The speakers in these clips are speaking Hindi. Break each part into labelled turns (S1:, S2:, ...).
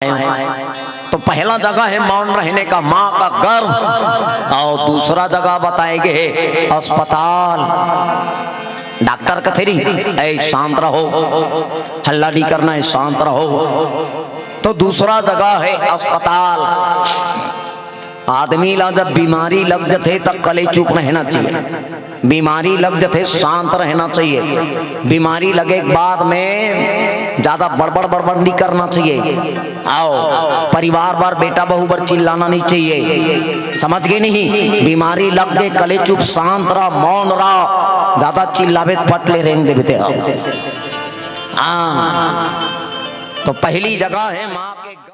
S1: तो पहला जगह है मौन रहने का, माँ का गर्भ, और दूसरा जगह बताएंगे अस्पताल। डॉक्टर का थेरी ऐ शांत रहो, हल्ला नहीं करना है, शांत रहो। तो दूसरा जगह है अस्पताल। आदमी ला जब बीमारी लग जाते तब कले चुप रहना चाहिए, बीमारी लग जाते शांत रहना चाहिए। बीमारी लगे के बाद में ज्यादा बड़बड़ बड़बड़ नहीं करना चाहिए। आओ परिवार बार बेटा बहू बार चिल्लाना नहीं चाहिए, समझ गए नहीं। बीमारी लग गए कले चुप शांत रहा, मौन रहा, ज्यादा चिल्लावे पट ले रेंग देते। तो पहली जगह है माँ के घर।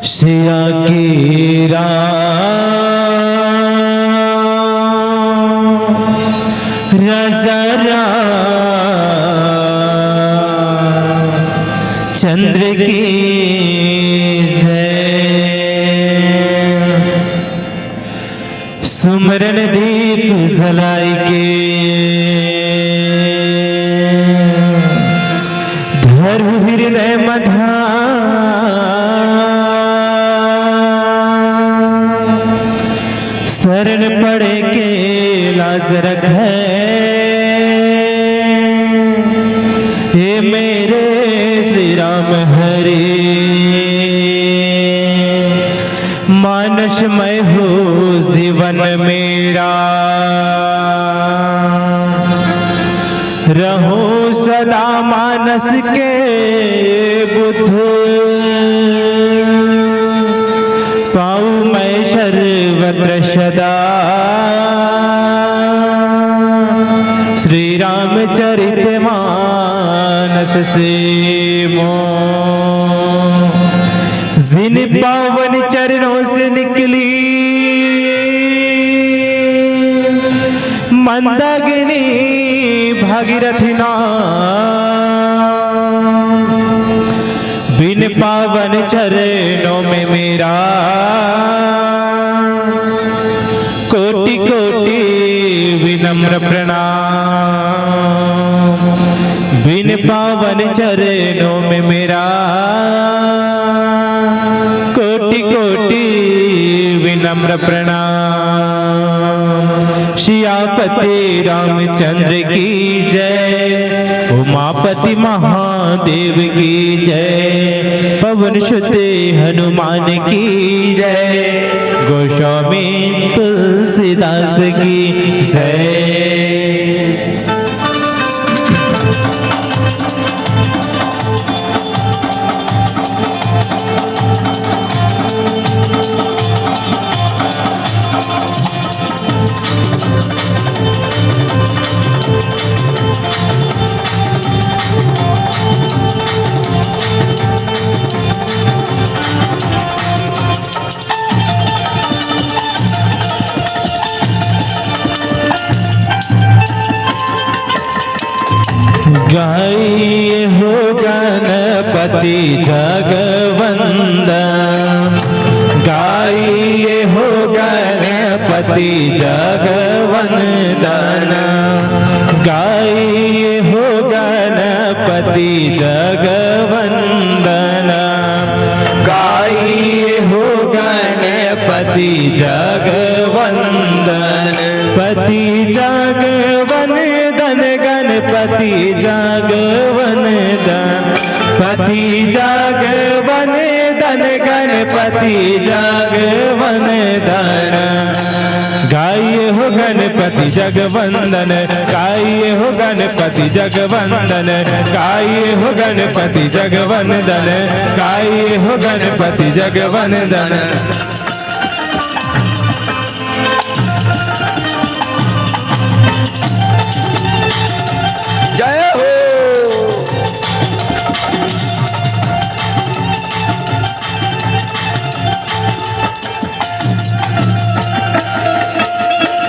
S2: सिया की रज़ा चंद्र की सुमरन दीप जलाई के धर हृदय मधा शरण पड़े के लाज रखे हे मेरे श्री राम हरे। मानसमय हो जीवन मेरा, रहो सदा मानस के बुद्ध, पाऊं मैं सर्वत्र सदा श्री रामचरित मानस से मोह। जिन पावन चरणों से निकली मंदाकिनी भागीरथी नाम, बिन पावन चरणों में मेरा कोटि कोटि विनम्र प्रणाम। बिन पावन चरणों में मेरा कोटि कोटि विनम्र प्रणाम। सियापति रामचंद्र की जय, उमापति महादेव की जय, पवन सुत हनुमान की जय, गोस्वामी तुलसीदास की जय। गाइए हो गणपति जगवंदन, गाइए हो गणपति जगवंदन, गाइए हो गणपति जगवंदन, गाइए हो गणपति जगवंदन, पति जगवंदन गणपति जगवंदन, पति जगवंदन गणपति जगवंदन। गाइए हो गणपति जगवंदन, गाइए हो गणपति जगवंदन, गाइए हो गणपति जगवंदन, गाइए हो गणपति जगवंदन।
S1: जय हो।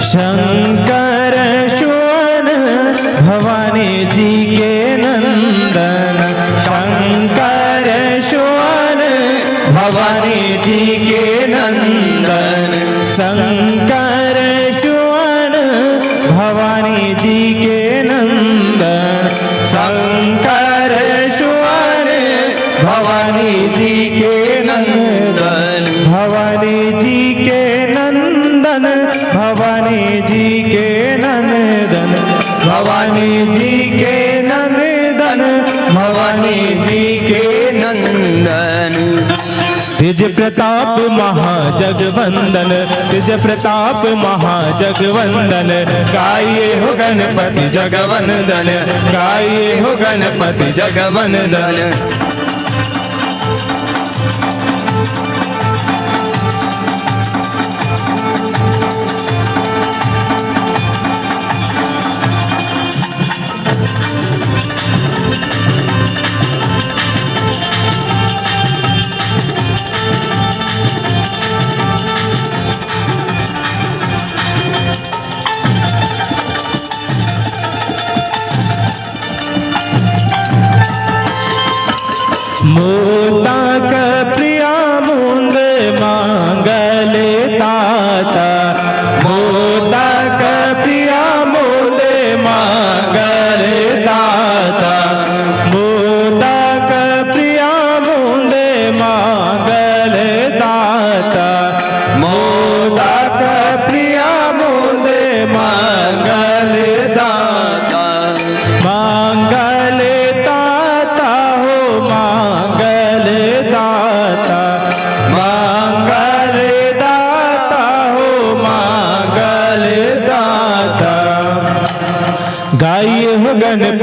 S2: शंकर सुवन भवानी जी के नंदन, शंकर सुवन भवानी जी के नंदन, शंकर सुवन भवानी जी के नंदन, शंकर सुवन भवानी जी के नंदन, भवानी जी के नंदन, भवानी जी के नंदन, भवानी जी के नंदन, भवानी जी के नंदन। तिज प्रताप महाजगवंदन, तिज प्रताप महाजगवंदन, गाइए हो गणपति जगवंदन, गाइए हो गणपति जगवंदन। मोदक प्रिया मुंद मांगल ताता, मोदक प्रिया मुंद मांगल ताता, मोदक प्रिया मुंद मांगल ताता, मोदक प्रिया मुंद मांगल दाता, मांगल ताता हो मांगल दाता, मांगल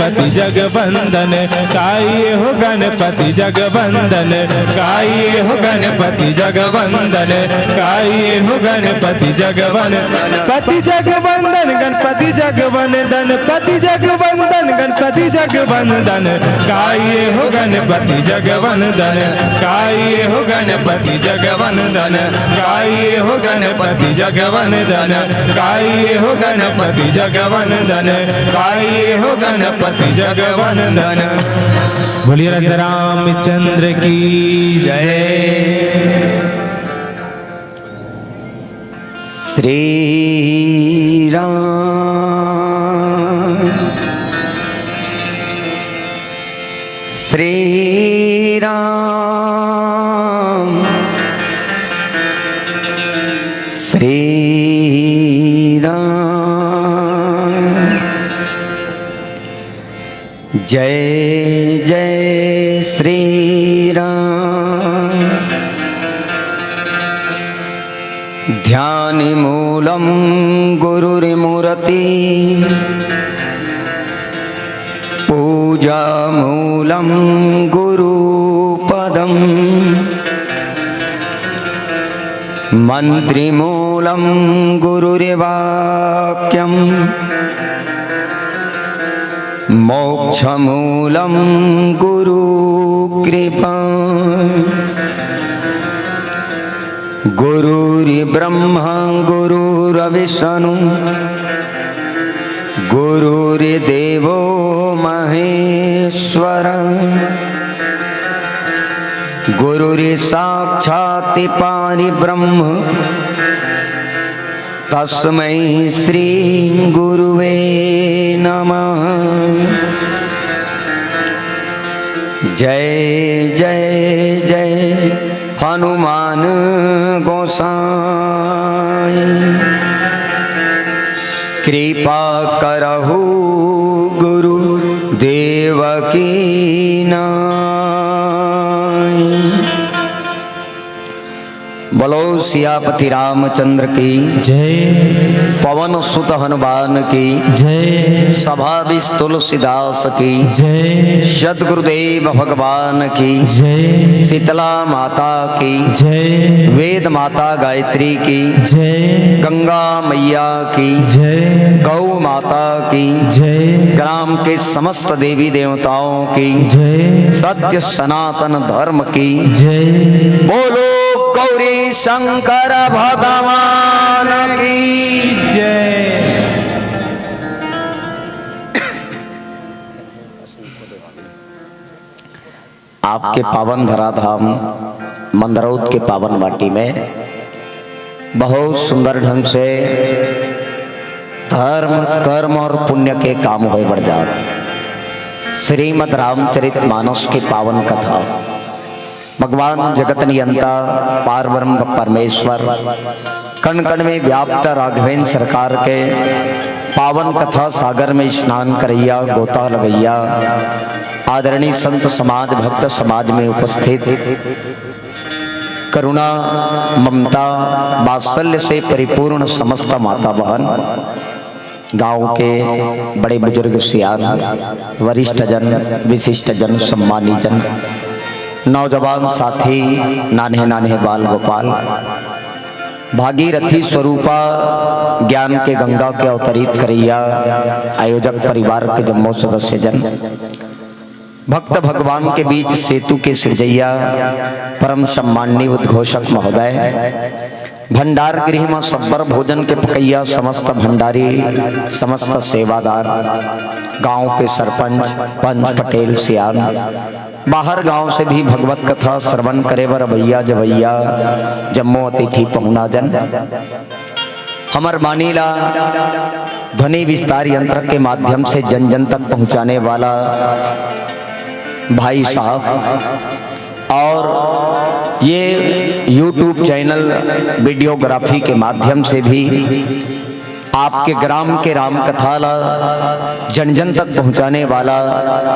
S2: गणपति जगवंदन गाइए हो गणपति जगवंदन गाइए हो गणपति जगवंदन गाइए हो गणपति जगवंदन पति जगवंदन गणपति जगवंदन पति जगवंदन गणपति जगवंदन गाइए हो गणपति जगवंदन गाइए हो गणपति जगवंदन गाइए हो गणपति जगवंदन गाइए हो गणपति जगवंदन गाइए हो गणपति जगवंदन। बोलिए राजा रामचंद्र की जय।
S1: श्री राम श्री राम श्री राम। जय जय श्री राम। ध्यानमूलं गुरुर्मूर्ति पूजामूलं गुरुपदम् मन्त्रिमूलं गुरुर्वाक्यम् मोक्षमूलं गुरुकृपा गुरुर्ब्रह्मा गुरुर्विष्णु गुरुर्देवो महेश्वर गुरुर्साक्षात् परब्रह्म तस्मै श्री गुरुवे नमः। जय जय जय हनुमान गोसाई कृपा करहु गुरु देव की नाई। बोलो सियापति रामचंद्र की
S2: जय।
S1: पवन सुत हनुमान की
S2: जय।
S1: सभा विष तुलसीदास की
S2: जय।
S1: सद्गुरुदेव भगवान की
S2: जय।
S1: शीतला माता की
S2: जय।
S1: वेद माता गायत्री की
S2: जय।
S1: गंगा मैया की
S2: जय।
S1: गौ माता की
S2: जय।
S1: ग्राम के समस्त देवी देवताओं की
S2: जय।
S1: सत्य सनातन धर्म की
S2: जय।
S1: बोलो गौरी शंकर भगवान की
S2: जय।
S1: आपके पावन धराधाम मंदरौत के पावन माटी में बहुत सुंदर ढंग से धर्म कर्म और पुण्य के काम हो बढ़ जात। श्रीमद् रामचरितमानस की पावन कथा भगवान जगत नियंता पारब्रह्म परमेश्वर कण कण में व्याप्त राघवेंद्र सरकार के पावन कथा सागर में स्नान करैया गोता लगैया आदरणीय संत समाज भक्त समाज में उपस्थित करुणा ममता वात्सल्य से परिपूर्ण समस्त माता बहन गांव के बड़े बुजुर्ग सियान वरिष्ठ जन विशिष्ट जन सम्मानी जन नौजवान साथी नान्हे नान्हे बाल गोपाल भागीरथी स्वरूपा ज्ञान के गंगा के अवतरित करैया आयोजक परिवार के जम्मो सदस्य जन भक्त भगवान के बीच सेतु के सृजैया परम सम्माननीय उद्घोषक महोदय भंडार गृह में सब्बर भोजन के पकैया समस्त भंडारी समस्त सेवादार गांव के सरपंच पंच पटेल सियान बाहर गांव से भी भगवत कथा श्रवण करे वर भैया जवैया जम्मो अतिथि पहुना जन हमर मानीला ध्वनि विस्तार यंत्र के माध्यम से जन जन तक पहुंचाने वाला भाई साहब और ये YouTube चैनल वीडियोग्राफी के माध्यम से भी आपके ग्राम के राम कथा ला जन जन तक पहुंचाने वाला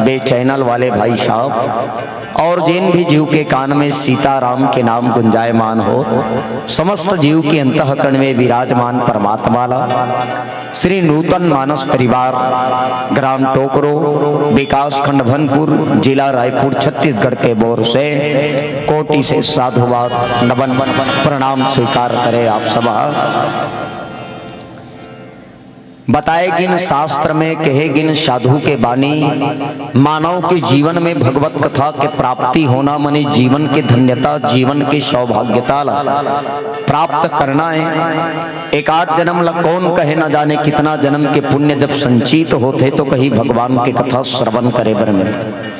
S1: बे चैनल वाले भाई साहब और जिन भी जीव के कान में सीताराम के नाम गुंजायमान हो, समस्त जीव के अंतःकरण में विराजमान परमात्मा ला श्री नूतन मानस परिवार ग्राम टोकरो विकास खंड भनपुर जिला रायपुर छत्तीसगढ़ के बोर से कोटि से साधुवाद नमन प्रणाम स्वीकार करे आप सब। बताए गिन शास्त्र में कहे गिन साधु के बानी, मानव के जीवन में भगवत कथा के प्राप्ति होना मने जीवन की धन्यता, जीवन की सौभाग्यता प्राप्त करना है। एक आध जन्म ला कौन कहे न जाने कितना जन्म के पुण्य जब संचित होते तो कहीं भगवान के कथा श्रवण करे बर मिलते।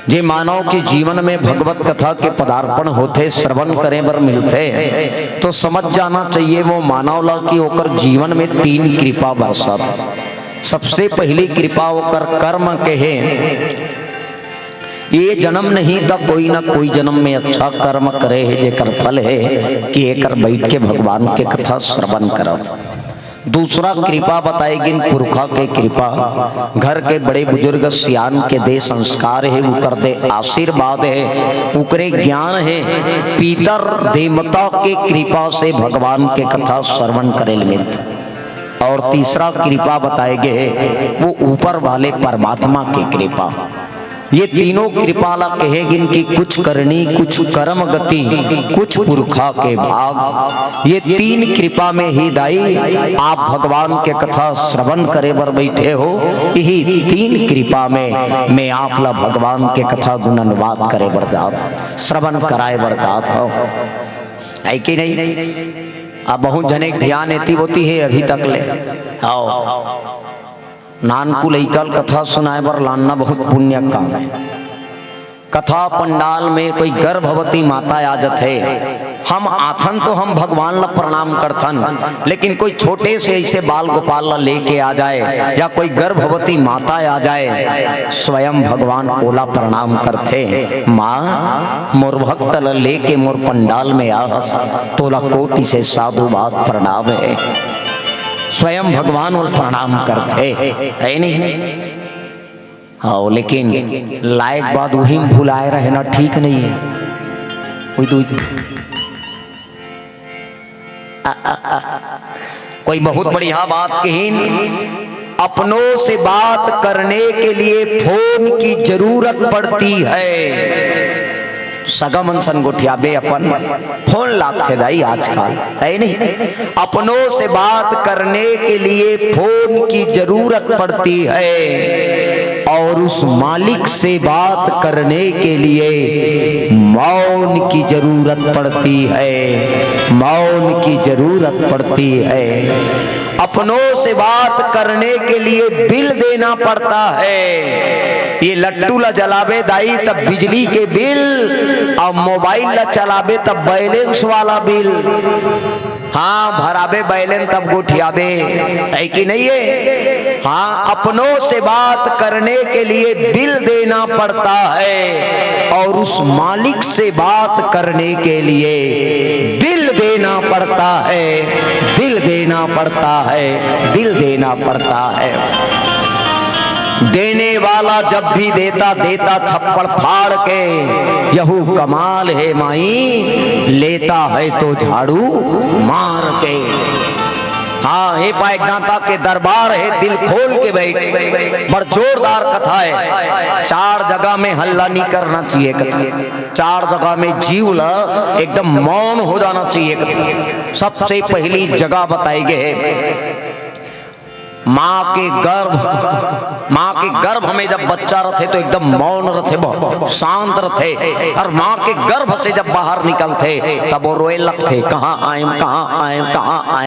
S1: जे मानव के जीवन में भगवत कथा के पदार्पण होते श्रवण करे बर मिलते तो समझ जाना चाहिए वो मानव ला की होकर जीवन में 3 कृपा बरसत। सबसे पहली कृपा होकर कर्म के है, ये जन्म नहीं था कोई ना कोई जन्म में अच्छा कर्म करे है जेकर फल है कि एकर बैठ के भगवान के कथा श्रवण करत। दूसरा कृपा बताएगी पुरखा के कृपा, घर के बड़े बुजुर्ग सियान के दे संस्कार है, उकर दे आशीर्वाद है, उकरे ज्ञान है, पीतर देवता के कृपा से भगवान के कथा श्रवण करे मिलते। और तीसरा कृपा बताएगे वो ऊपर वाले परमात्मा की कृपा। ये तीनों कृपा ला कहेगिन कि कुछ करनी कुछ कर्म गति कुछ पुरखा के भाग। ये 3 कृपा में ही दाई आप भगवान के कथा श्रवण करे बर बैठे हो। यही 3 कृपा में मैं आप ला भगवान के कथा गुणनवाद करे बर जात, श्रवण कराए बर जात हो, है कि नहीं? अब बहुत जने ध्यान एती होती है अभी तक ले आओ नानकु लइकल कथा सुनाए बर लाना बहुत पुण्य काम है। कथा पंडाल में कोई गर्भवती माता आ जाते, हम आथन तो हम भगवान ला प्रणाम करथन, लेकिन कोई छोटे से ऐसे बाल गोपाल ला लेके आ जाए या कोई गर्भवती माता आ जाए, स्वयं भगवान ओला प्रणाम करते। माँ मोर भक्त ला लेके मोर पंडाल में आहस तोला कोटि से साधुवाद प्रणाम है। स्वयं भगवान और प्रणाम करते है नहीं? हाँ, लेकिन लायक बात वही भुलाए रहना ठीक नहीं है। कोई बहुत बढ़िया बात कही, अपनों से बात करने के लिए फोन की जरूरत पड़ती है। सगा मनसन गोठियाबे अपन फोन लाते दाई आजकल है नहीं? अपनों से बात करने के लिए फोन की जरूरत पड़ती है और उस मालिक से बात करने के लिए मौन की जरूरत पड़ती है, मौन की जरूरत पड़ती है। अपनों से बात करने के लिए बिल देना पड़ता है। ये लट्टू ला जलावे दाई तब बिजली के बिल और मोबाइल ला चलावे तब बैलेंस वाला बिल। हाँ, भराबे बैलेंस तब गोठियाबे, है कि नहीं है? हाँ, अपनों से बात करने के लिए बिल देना पड़ता है और उस मालिक से बात करने के लिए दिल देना पड़ता है, दिल देना पड़ता है, दिल देना पड़ता है। देने वाला जब भी देता देता छप्पड़ फाड़ के, यहू कमाल है माई, लेता है तो झाड़ू मार के। हाँ, हे पायदाता के दरबार है, दिल खोल के बैठ, बड़ जोरदार कथा है। 4 जगह में हल्ला नहीं करना चाहिए कथा, 4 जगह में जीव ला एकदम मौन हो जाना चाहिए कथा। सबसे पहली जगह बताई गई माँ के गर्भ में जब बच्चा रहते तो एकदम मौन रहते, बहुत शांत रहते, और माँ के गर्भ से जब बाहर निकलते तब वो रोए लगते, कहाँ आए कहाँ आए कहाँ आए।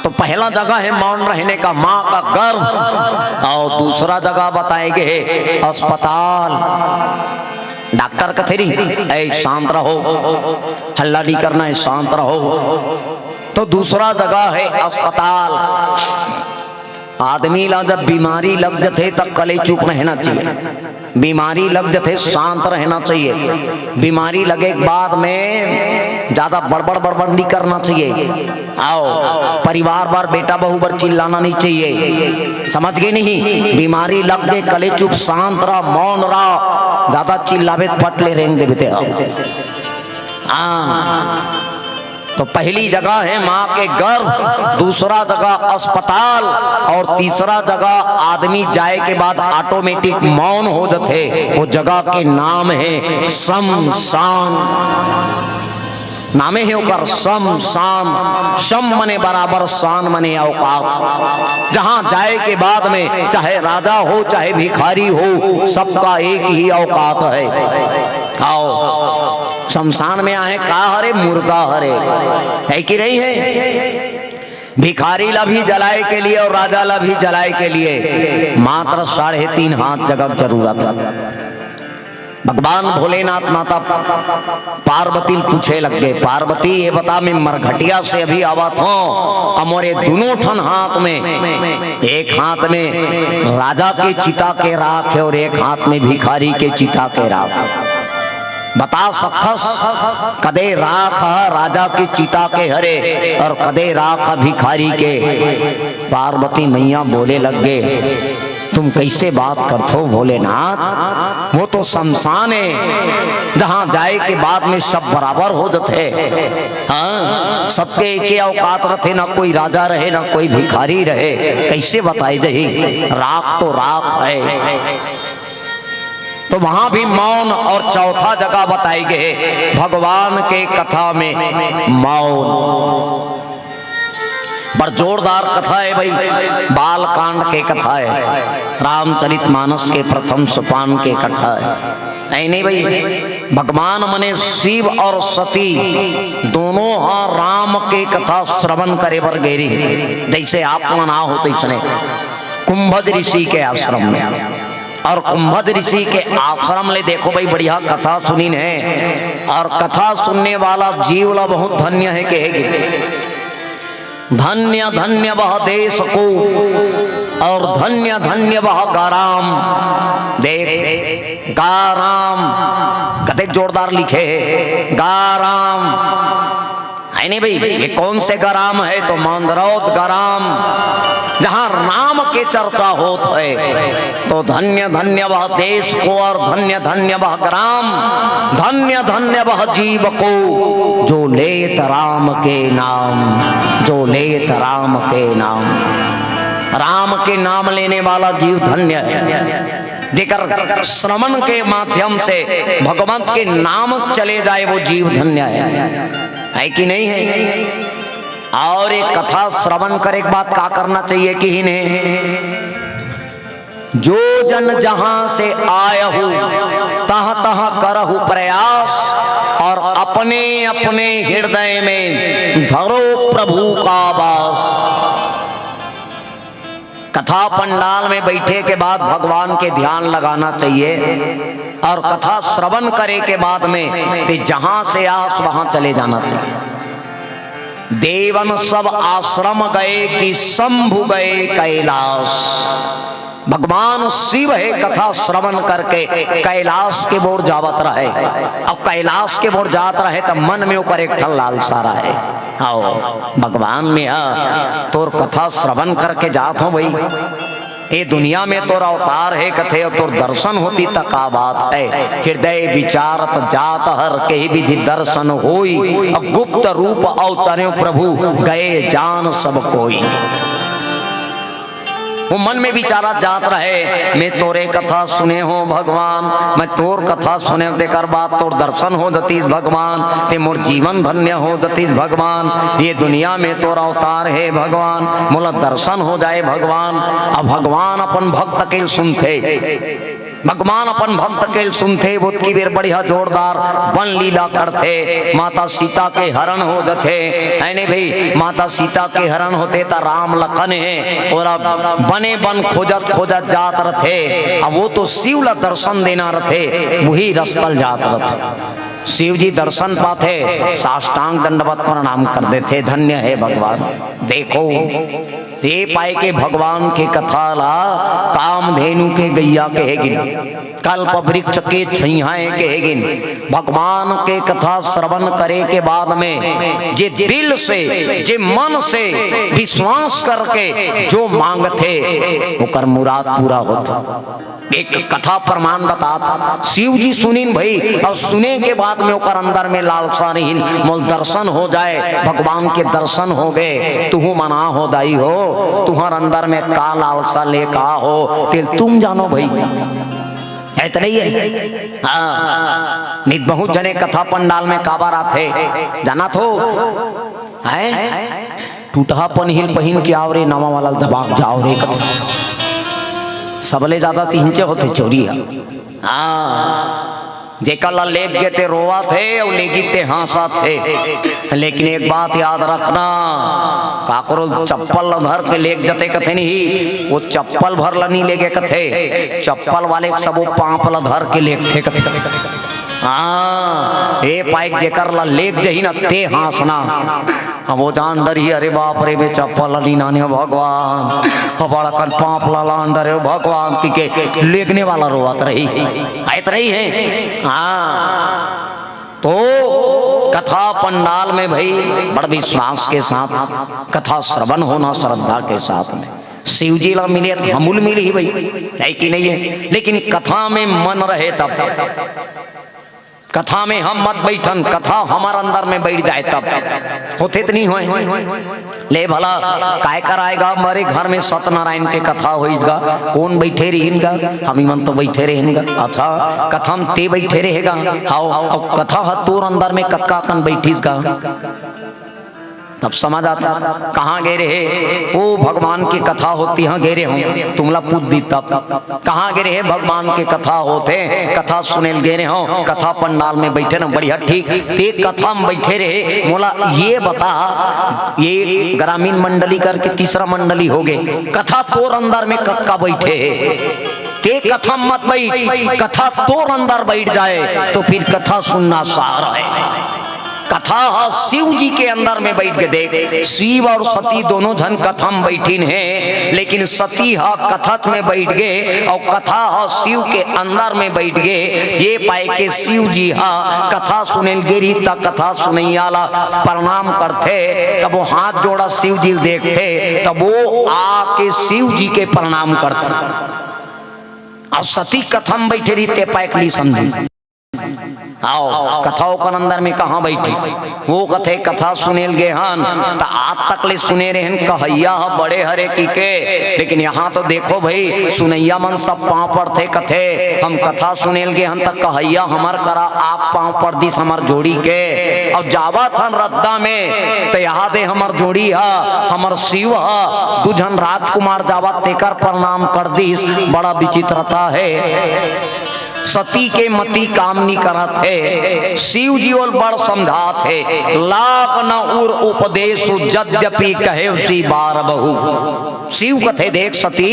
S1: तो पहला जगह है मौन रहने का माँ का गर्भ, और दूसरा जगह बताएंगे अस्पताल। डॉक्टर कथेरी ऐ शांत रहो, हल्ला नहीं करना है, शांत रहो। तो दूसरा जगह है अस्पताल। आदमी ला जब बीमारी लग जाते तब कले चुप रहना चाहिए, बीमारी लग जाते शांत रहना चाहिए। बीमारी लगे बाद में ज्यादा बड़बड़ बड़बड़ नहीं करना चाहिए। आओ परिवार बार बेटा बहू बार चिल्लाना नहीं चाहिए, समझ गए नहीं। बीमारी लग गए कले चुप शांत रहा मौन रहा, ज्यादा चिल्लावे फट ले रेंग देते। हाँ तो पहली जगह है माँ के गर्भ, दूसरा जगह अस्पताल और तीसरा जगह आदमी जाए के बाद ऑटोमेटिक मौन हो जाते, वो जगह के नाम है शमशान। नामे है ओकर शमशान। शम मने बराबर, शान मने औकात। जहां जाए के बाद में चाहे राजा हो चाहे भिखारी हो, सबका एक ही औकात है। आओ शमशान में आए का हरे मुर्दा हरे है कि नहीं है। भिखारी ला भी जलाए के लिए और राजा ला भी जलाए के लिए मात्र 3.5 हाथ जगह जरूरत। भगवान भोलेनाथ माता पार्वती पूछे लग गए, पार्वती ये बता मैं मरघटिया से अभी आवत हूँ, हमारे दोनों ठन हाथ में, एक हाथ में राजा के चिता के राख है और एक हाथ में भिखारी के चिता के राख। बता सकस कदे राख राजा के चिता के हरे और कदे राख भिखारी के। पार्वती मैया बोले लग गए, तुम कैसे बात करते हो भोलेनाथ, वो तो शमशान है जहां जाए के बाद में सब बराबर हो जाते। हाँ सबके एक ही औकात रहते, ना कोई राजा रहे ना कोई भिखारी रहे, कैसे बताए जही। राख तो राख है। तो वहां भी मौन। और चौथा जगह बताई गए भगवान के कथा में मौन। बड़ जोरदार कथा है भाई, बाल कांड के कथा है, रामचरितमानस के प्रथम सोपान के कथा है। नहीं भाई, भगवान मने शिव और सती दोनों हाँ राम के कथा श्रवण करे बर गेरी। जैसे आप मना हो तैसने कुंभज ऋषि के आश्रम में, और कुंभज ऋषि के आश्रम ले देखो भाई बढ़िया कथा सुनी है। और कथा सुनने वाला जीव ला बहुत धन्य है कहेगी। धन्य धन्य वह देश को और धन्य धन्य वह गाराम। देख गाराम कते जोरदार लिखे है, गाराम है नहीं भाई। ये कौन से गराम है तो मंदरौत गराम, जहां राम के चर्चा होत है। तो धन्य धन्य वह देश को और धन्य धन्य वह ग्राम, धन्य धन्य वह जीव को जो लेत राम के नाम, जो लेत राम के नाम। राम के नाम लेने वाला जीव धन्य है। जेकर श्रवण के माध्यम से भगवंत के नाम चले जाए वो जीव धन्य है कि नहीं है। और एक कथा श्रवण कर एक बात का करना चाहिए कि ही ने जो जन जहां से आया हूं तह तह करहु प्रयास, और अपने अपने हृदय में धरो प्रभु का वास। कथा पंडाल में बैठे के बाद भगवान के ध्यान लगाना चाहिए, और कथा श्रवण करे के बाद में ते जहां से आस वहां चले जाना चाहिए। देवन सब आश्रम गए कि शंभु गए कैलाश। भगवान शिव है कथा श्रवण करके कैलाश के बोर जावत रहे, और कैलाश के बोर जात रहे तब मन में ऊपर एक ठल लालसा रहे। आओ भगवान में तोर कथा श्रवण करके जात हो भाई। ये दुनिया में तोर अवतार है कथे और तोर दर्शन होती तक का बात है। हृदय विचारत जात हर के विधि दर्शन होई, और गुप्त रूप अवतरे प्रभु गए जान सब कोई। वो मन में विचारा जात रहे, मैं तोरे कथा सुने हो भगवान, मैं तोर कथा सुने देकर बात तोर दर्शन हो दतीस भगवान, ते मोर जीवन धन्य हो दतीस भगवान। ये दुनिया में तोर अवतार है भगवान, मोला दर्शन हो जाए भगवान। अब भगवान अपन भक्त के सुनते, भगवान अपन भक्त के सुनते, वो की बेर बढ़िया जोरदार वन लीला करते। माता सीता के हरण हो जाते है नहीं भाई। माता सीता के हरण होते ता राम लखन है, और अब बने बन खोजत खोजत जात रथे। अब वो तो शिव ला दर्शन देना रथे, वही रस्तल जात रथे। शिव जी दर्शन पाते साष्टांग दंडवत प्रणाम कर देते, धन्य है भगवान। देखो ये पाए के भगवान के कथा ला कामधेनु के गैया कहेगिन, कल्प वृक्ष के छैहाए कहेगिन। भगवान के कथा श्रवण करे के बाद में जे दिल से जे मन से विश्वास करके जो मांगते ओकर मुराद पूरा होता। एक कथा प्रमाण बतात शिव जी सुनीन भाई, और सुने के बाद में ओकर अंदर में लालसा नहीं, मोल दर्शन हो जाए, भगवान के दर्शन हो गए, तुहू मना हो दाई हो, तुम्हार अंदर में का लालसा ले का हो तिल तुम जानो भाई, ऐसा नहीं है। हाँ, नित बहुत जने कथा पंडाल में काबार आते जाना थो है, टूटहा पनहिल पहिन के आवरे नामा वाला दबाव जाओ रे कथा सबले ज्यादा तीनचे होते चोरी। हाँ, जेकर ला लेग गए थे रोवा थे और लेगी ते हंसा थे, लेकिन एक बात याद रखना, काकरो चप्पल भर के लेग जते कथे नहीं, वो चप्पल भर ला नहीं लेगे कथे, चप्पल वाले सब वो पांप ला धर के लेग थे कथे। हाँ, ए पाइक जेकर ला लेग जही ना ते हंसना, वो जान डरी अरे बाप रे बे चप्पल ली नाने भगवान, बड़ा कल पाप लाला अंडर है भगवान की के लेगने वाला रोवत रही आयत रही है। हाँ, तो कथा पंडाल में भाई बड़ विश्वास के साथ कथा श्रवण होना, श्रद्धा के साथ में शिव जी ला मिले हमूल मिली ही भाई है कि नहीं है, लेकिन कथा में मन रहे तब, कथा में हम मत बैठन, कथा हमार अंदर में बैठ जाए तब होते तो नहीं होए। ले भला काय कराएगा, हमारे घर में सत्यनारायण के कथा होइगा, कौन बैठे रहेगा, हम मन तो बैठे रहेगा। अच्छा, कथा में ते बैठे रहेगा, आओ कथा ह तोर अंदर में कतका कन बैठीसगा, तब समझ आता कहाँ गए रहे। ओ भगवान की कथा होती हाँ गए हो तुमला पूछ दी, तब कहाँ गए रहे भगवान के कथा होते, कथा सुने गए हो, कथा पंडाल में बैठे ना बढ़िया ठीक, ते कथा में बैठे रहे। मोला ये बता, ये ग्रामीण मंडली करके तीसरा मंडली हो गए, कथा तोर अंदर में कक्का बैठे ते कथा मत बैठ, कथा तोर अंदर बैठ जाए तो फिर कथा सुनना सहारा है। कथा शिव जी के अंदर में बैठ के देख, शिव और सती दोनों जन कथा में बैठीन है, लेकिन सती हा कथा में बैठ गए और कथा हा शिव के अंदर में बैठ गए। ये पाए के शिव जी हा कथा सुने गिरी तक कथा सुनैयाला प्रणाम करते, तब वो हाथ जोड़ा शिव जी देखते, तब वो आके शिव जी के प्रणाम करते, और सती कथा में बैठे रही ते पाए ली समझी। आओ कथाओं का अंदर में कहाँ बैठी, वो कथे कथा सुनेल गे हन तो आज तक ले सुने रहन कहैया बड़े हरे की के, लेकिन यहाँ तो देखो भाई सुनैया मन सब पाँव पर थे कथे, हम कथा सुनेल गे हन तक कहैया हमार करा आप पाँव पर दिस हमार जोड़ी के, और जावा थन रद्दा में तो यहाँ दे हमार जोड़ी हा, हमार शिव हा, दुझन राजकुमार जावा तेकर प्रणाम कर दिस, बड़ा विचित्रता है। सती के मती काम नहीं करत है, शिव जी और बड़ समझात है, लाख न उर उपदेश यद्यपि कहे उसी बार बहु। शिव कथे देख सती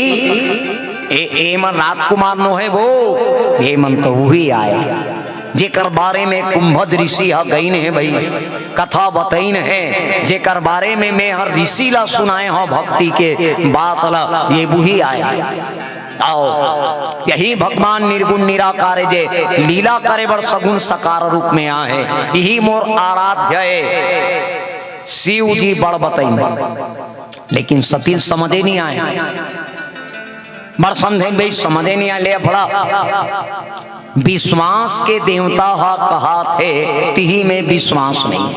S1: ए मन राजकुमार नो है वो, ये मन तो वही आए जेकर बारे में कुंभज ऋषि हा गईन है भाई, कथा बतईन है, जेकर बारे में मैं हर ऋषि ला सुनाए हो भक्ति के बात ला, ये वही आया। आओ यही भगवान निर्गुण निराकार जे लीला करे बर सगुण सकार रूप में आए, यही मोर आराध्य है। शिव जी बड़ बतई, लेकिन सती समझे नहीं आए, बड़ समझे भाई समझे नहीं आए। ले बड़ा विश्वास के देवता हा कहा थे, तिही में विश्वास नहीं।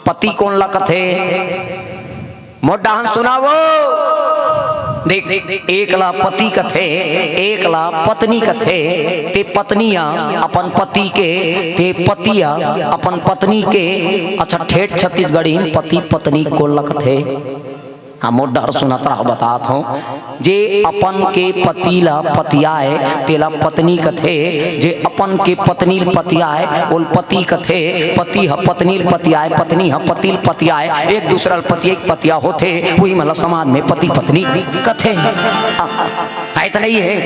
S1: पति कौन ला कथे मोटा हम सुनावो देख, एक ला पति कथे, एक ला पत्नी कथे, ते पत्नी आस अपन पति के, ते पति आस अपन पत्नी के। अच्छा ठेठ छत्तीसगढ़ी पति पत्नी को लकथे, हम डर सुनत रहा बतात हो, जे अपन के पति ला पतियाए तेला पत्नी कथे, जे अपन के पत्नी पतियाए ओल पति कथे, पति ह पत्नी पतियाए, पत्नी ह पति पतियाए, एक दूसरा पति एक पतिया होते, वही मतलब समाज में पति पत्नी कथे। ऐसा नहीं है,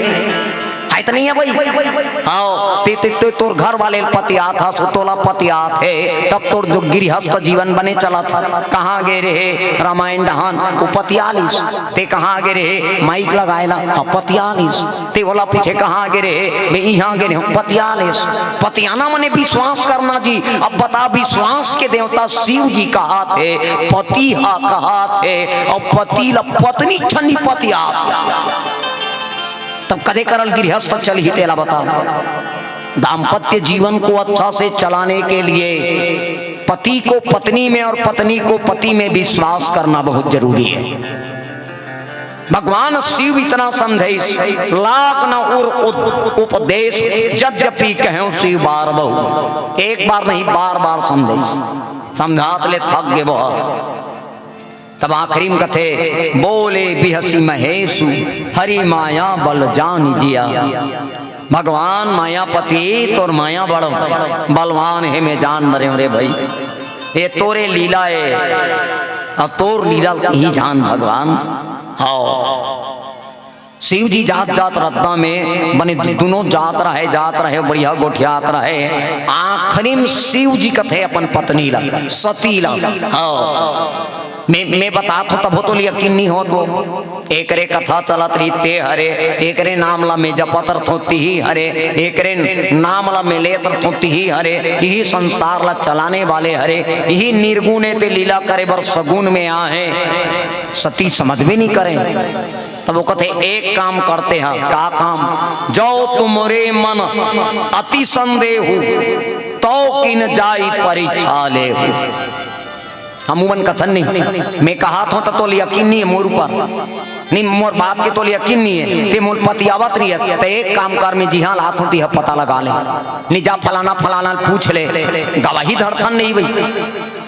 S1: है तो नहीं है भाई। हाँ ते तोर घर वाले पतिया था, सुतोला पतिया थे, तब तोर जो गृहस्थ जीवन बने चला था। कहाँ गे रे रामायण डहान वो पतियालिस, ते कहाँ गे रे माइक लगाएला पतियालिस, ते बोला पूछे कहाँ गे रे, मैं यहाँ गे रे पतियालिस। पतियाना मने विश्वास करना जी। अब बता विश्वास के देवता शिव जी कहा थे, पति हा कहा थे, और पति ला पत्नी छनी पतिया, तब कदे करल गृहस्थ चल ही तेला बता। दाम्पत्य जीवन को अच्छा से चलाने के लिए पति को पत्नी में और पत्नी को पति में विश्वास करना बहुत जरूरी है। भगवान शिव इतना समझे, लाख न उर उपदेश यद्यपि कहो शिव बार बहु, एक बार नहीं बार बार समझे, समझात ले थक गे बहुत। तब आखिरी में कथे बोले बिहसी महेशु हरि माया बल जान जिया। भगवान मायापति तोर माया बड़ बलवान है, मैं जान मरे रे भाई, ये तोरे लीला है और तोर लीला ही जान भगवान। हाँ शिव जी जात जात रत्ना में बने दोनों जात रहे बढ़िया गोठियात रहे। आखिरी में शिव जी कथे अपन पत्नी ला सती ला। हाँ मैं बता तो तब हो तो यकीन नहीं हो तो एक रे कथा चलत रही ते हरे, एक रे नाम ला में जपतर थोती ही हरे, एक रे नाम ला में लेतर थोती ही हरे, यही संसार ला चलाने वाले हरे, यही निर्गुण ते लीला करे बर सगुन में आहे। सती समझ भी नहीं करे, तब वो कहते एक काम करते हैं। का काम? जो तुमरे मन अति संदेह तो किन जाई परीक्षा ले। अमूमन कथन नहीं, मैं कहा था तो यकीन नहीं है मोर ऊपर, नहीं मोर बात के तो यकीन नहीं है, ते मोर पति आवत रही है तो एक काम कर में जी हाँ लात होती है पता लगा ले, नहीं जा फलाना फलाना पूछ ले, गवाही धड़थन नहीं भाई।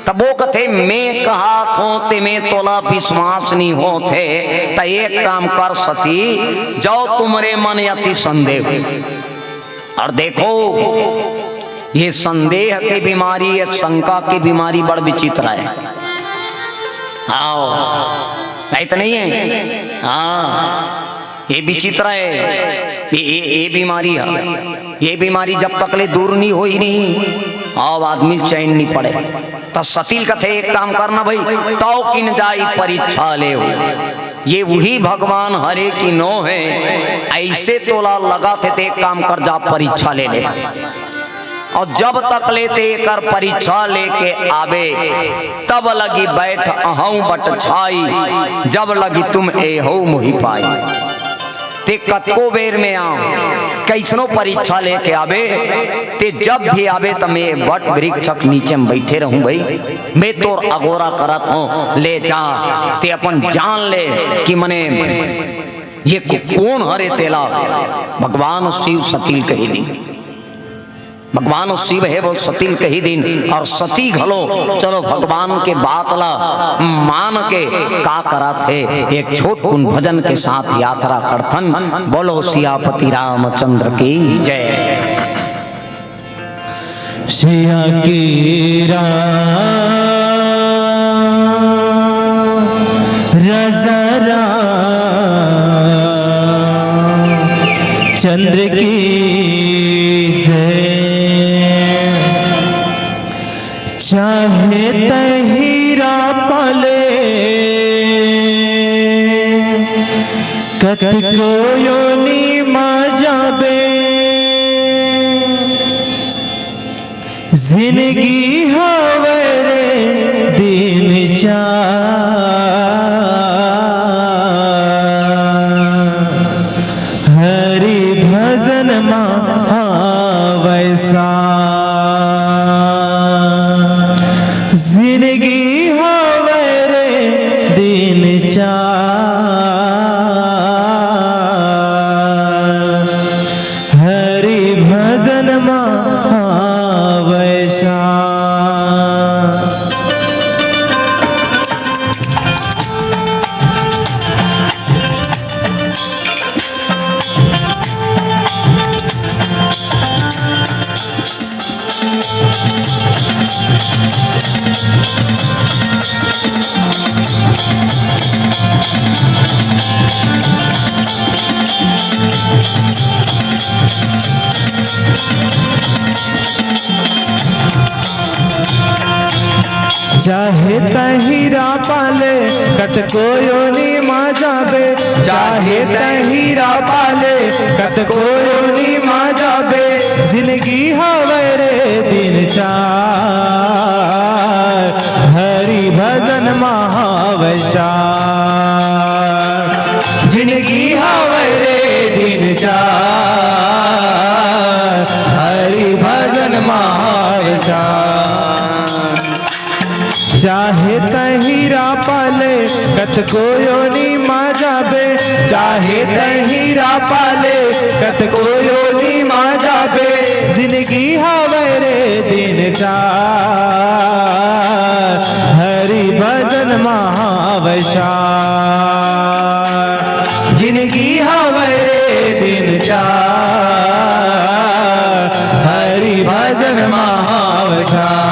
S1: तब वो कहते मैं कहा था ते में तोला विश्वास नहीं होते, तो एक काम कर सती जाओ तुमरे मन अति संदेह। और देखो ये संदेह की बीमारी, ये शंका की बीमारी बड़ विचित्र है। आओ ऐसा नहीं है, हाँ ये विचित्र है, ये बीमारी है। ये बीमारी जब तक ले दूर नहीं हो ही नहीं आओ आदमी चैन नहीं पड़े। तो सतील कथे एक काम करना भाई, तो किन जाई परीक्षा ले हो। ये वही भगवान हरे की नो है, ऐसे तोला लगा थे तो एक काम कर जा परीक्षा ले ले, और जब तक लेते कर परीक्षा लेके आवे तब लगी बैठ अहूं बट छाई, जब लगी तुम ए हो मोहि पाई। ते कतको बेर में आओ कैसनो परीक्षा लेके आवे, ते जब भी आवे तो मैं बट वृक्षक नीचे में बैठे रहूं भाई, मैं तोर अगोरा करत हूं, ले जा ते अपन जान ले कि मने ये कौन हरे तेला। भगवान शिव सतील कही दी, भगवान शिव है वो सतील कही दिन, और सती घलो चलो भगवान के बात ला मान के का करा थे, एक छोट कुन भजन के साथ यात्रा करथन। बोलो सियापति रामचंद्र की जय।
S2: सिया की रजरा चंद्र की चाहे तहीरा पले कत को योनी माजाबे, जिंदगी हवरे दिन चा हरि भजन मा वैसा, जिंदगी हवरे दिन चा हरि भजन मा वैसा। चाहे तहीरा पाले कत कोयोनी माँ जाबे, चाहे तहीरा पाले कत कोयोनी माँ जाबे, जिंदगी हवे रे दिन चार, हरि भजन महावैशाख। जिंदगी हवे रे दिन चार, हरि भजन महावैशाख। चाहे तहीरा पाले कत कोयोनी माँ जाबे, चाहे तहीरा पाले कत कोयोनी माँ जाबे, जिंदगी हवे रे दिन चार, हरि भजन महावैशाख। जिंदगी हवे रे दिन चार, हरि भजन महावैशाख।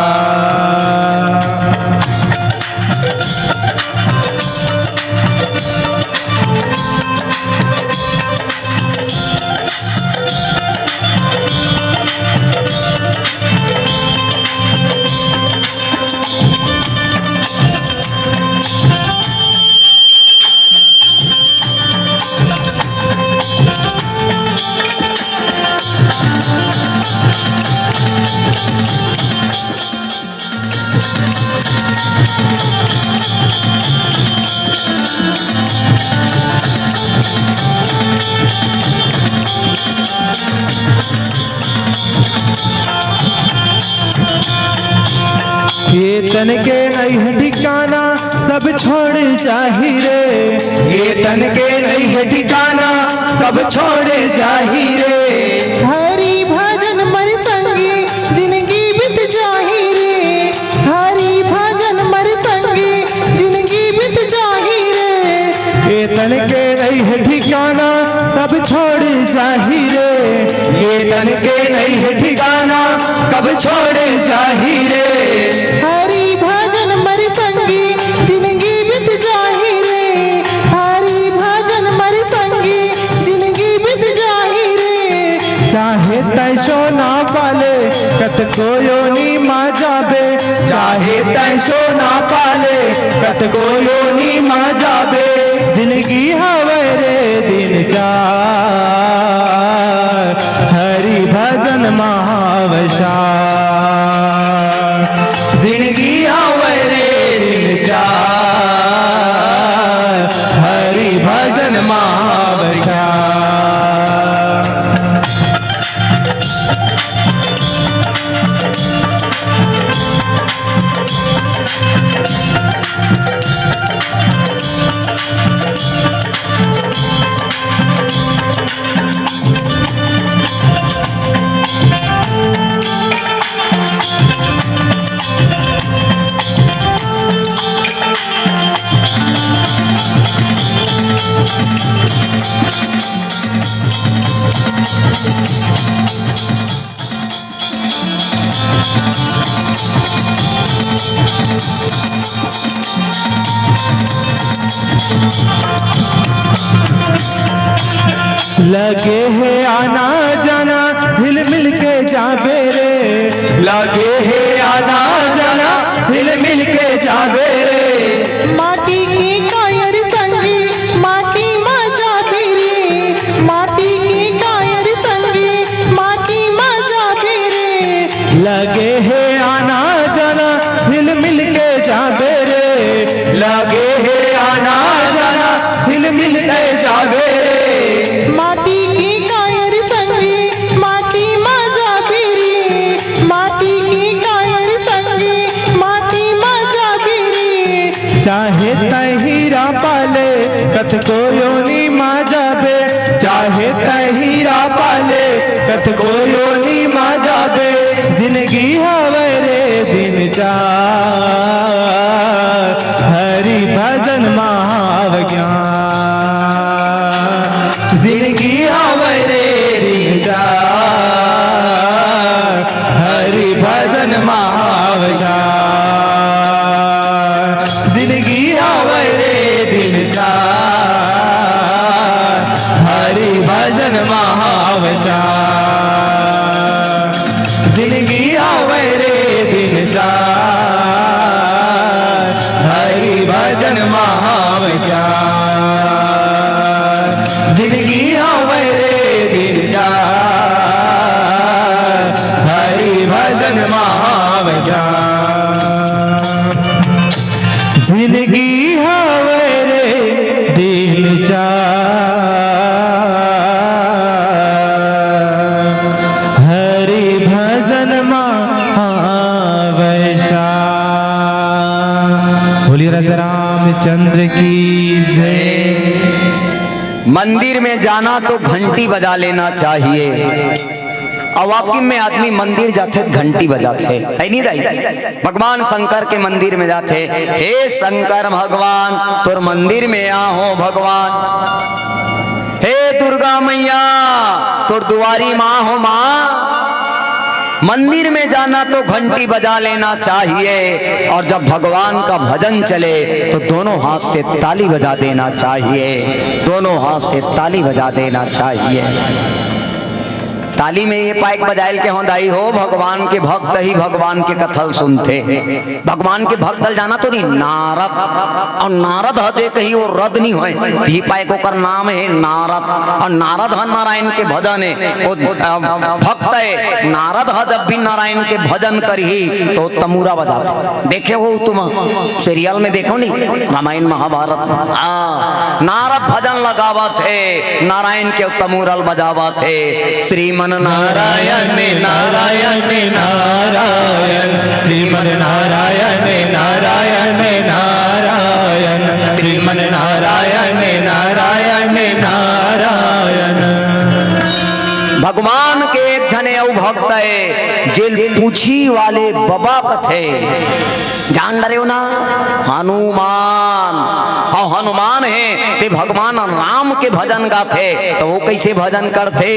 S2: ये तन के नहीं है ठिकाना सब छोड़ जाही रे, ये तन के नहीं है ठिकाना सब छोड़ जाही रे,
S3: हरि भजन मर संगी जिंदगी बीत जाही रे, हरि भजन मर संगी जिंदगी बीत जाही रे।
S2: ये तन के नहीं है ठिकाना सब छोड़ जाही रे, ये तन के नहीं है ठिकाना सब छोड़ जाही रे,
S3: हरि भजन मर संगी जिंदगी बीत जाही रे, हरि भजन मर संगी जिंदगी बीत जाही रे।
S2: चाहे तैसो ना पाले कत कोयोनी माँ जाबे, चाहे तैसो ना पाले कत कोयोनी माँ जाबे, जिंदगी हवे रे दिन चार, हरि भजन महावैशाख। जिंदगी हवे रे दिन चार, हरि भजन महावैशाख। लगे है आना जाना हिल मिल के जाबे रे, लगे है आना जाना हिल मिल के जाबे रे,
S3: माटी की कायर संगी माटी माँ जाबी रे, माटी की कायर संगी माटी माँ जाबी रे।
S2: लगे है आना जाना हिल मिल के जाबे रे, लगे है आना जाना हिल मिल के जाबे रे,
S3: माटी की कायर संगी माटी माँ जाबी रे, माटी की कायर संगी माटी माँ जाबी रे।
S2: चाहे तहीरा पाले कत कोयोनी माँ जाबे, चाहे तहीरा पाले कत कोयोनी माँ जाबे, जिंदगी हवे रे दिन चार, हरि भजन महावज्ञान। जिंदगी हवे रे दिन चार, हरि भजन महावज्ञान। जिंदगी हवे रे दिन चार, हरि भजन महावज्ञान। जिंदगी हवे रे दिन चार, जा जिंदगी हवेरे दिल जा हरि भजन वैशा बोलिए राजा रामचंद्र की जय।
S1: मंदिर में जाना तो घंटी बजा लेना चाहिए। और वाकई में आदमी मंदिर जाते घंटी बजाते है नहीं दाई। भगवान शंकर के मंदिर में जाते, हे शंकर भगवान तोर मंदिर में आओ भगवान, हे दुर्गा मैया तोर दुआरी माँ हो माँ। मंदिर में जाना तो घंटी बजा लेना चाहिए, और जब भगवान का भजन चले तो दोनों हाथ से ताली बजा देना चाहिए, दोनों हाथ से ताली बजा देना चाहिए। ताली में ये पाइक बजाइल के होदाई हो, भगवान के भक्त ही भगवान के कथल सुनते। भगवान के भक्त जाना तो नहीं नारद, और नारद हजे कहीं वो रद नहीं होए, धी पाइक ओकर नाम है नारद। और नारद ह नारायण के भजन है, वो भक्त है नारद ह। जब भी नारायण के भजन करही तो तमूरा बजाते। देखे हो तुम सीरियल में देखो नहीं, रामायण महाभारत, नारद भजन लगावत है, नारायण के तमूरल बजावत है। श्रीमन नारायण नारायण नारायण
S2: श्रीमन नारायण नारायण नारायण श्रीमन नारायण नारायण नारायण।
S1: भगवान के एक जने औ भक्त है जेल पूछी वाले बाबा कथे जान डरे हो ना, हनुमान। और हनुमान है ते भगवान राम के भजन गाते, तो वो कैसे भजन करते?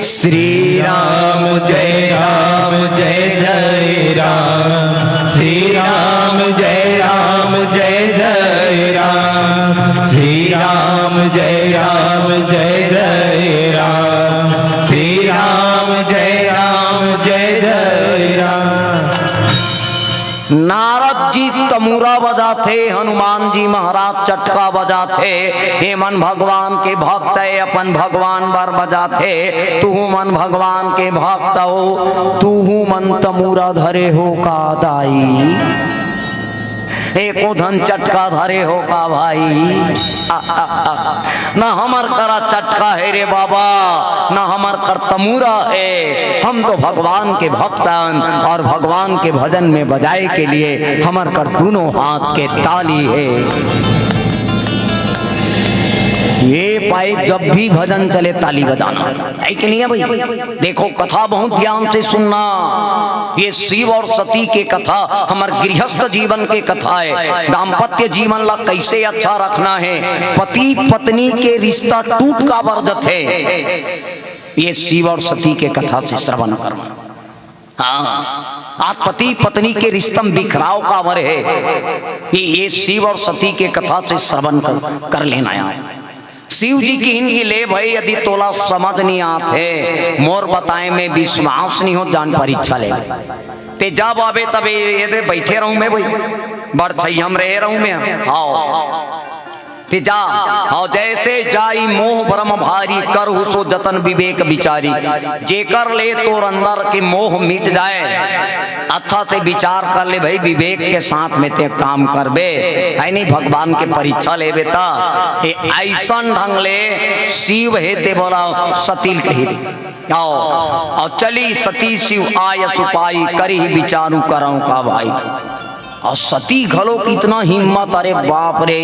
S1: श्री राम
S2: जय राम जय जय राम, श्री राम जय राम जय जय राम, श्री राम जय राम जय जय राम, श्री राम जय राम जय जय राम।
S1: नारद जी तमूरा बजाते, हनुमान जी महाराज चटका बजाते। हे मन भगवान के भक्त है अपन भगवान बार बजाते। तू मन भगवान के भक्त हो, तू मन तमूरा धरे हो का दाई, एको धन चटका धरे हो का भाई। ना हमर करा चटका है रे बाबा, ना हमर कर तमूरा है। हम तो भगवान के भक्तन, और भगवान के भजन में बजाए के लिए हमर कर दोनों हाथ के ताली है। ये पाइप जब भी भजन चले ताली बजाना है कि नहीं है भाई। देखो कथा बहुत ध्यान से सुनना, ये शिव और सती के कथा हमार गृहस्थ जीवन के कथा है। दाम्पत्य जीवन ला कैसे अच्छा रखना है, पति पत्नी के रिश्ता टूट का वर्जत है, ये शिव और सती के कथा से श्रवण करना। हाँ, आज पति पत्नी के रिश्ता में बिखराव का वर है, ये शिव और सती के कथा से श्रवण कर लेना यार। शिव जी की इनकी ले भाई, यदि तोला समझ नहीं आते मोर बताए में विश्वास नहीं हो, जान परीक्षा ले ते जब आवे तबे ये बैठे रहूं मैं भाई, बड़ छई हम रहे रहूं मैं। आओ ते जा, आओ जैसे जाई मोह भ्रम भारी, करहु सो जतन विवेक विचारी। जेकर ले तोर अंदर के मोह मिट जाए, अच्छा से विचार कर ले भाई, विवेक के साथ में ते काम करबे है नहीं। भगवान के परीक्षा ले बेटा, ऐसा ढंग ले शिव है ते बोला सतील कही दे। आओ और चली सती शिव आय सुपाई, करी विचारू करऊं का भाई। और सती घलो कितना हिम्मत, अरे बाप रे,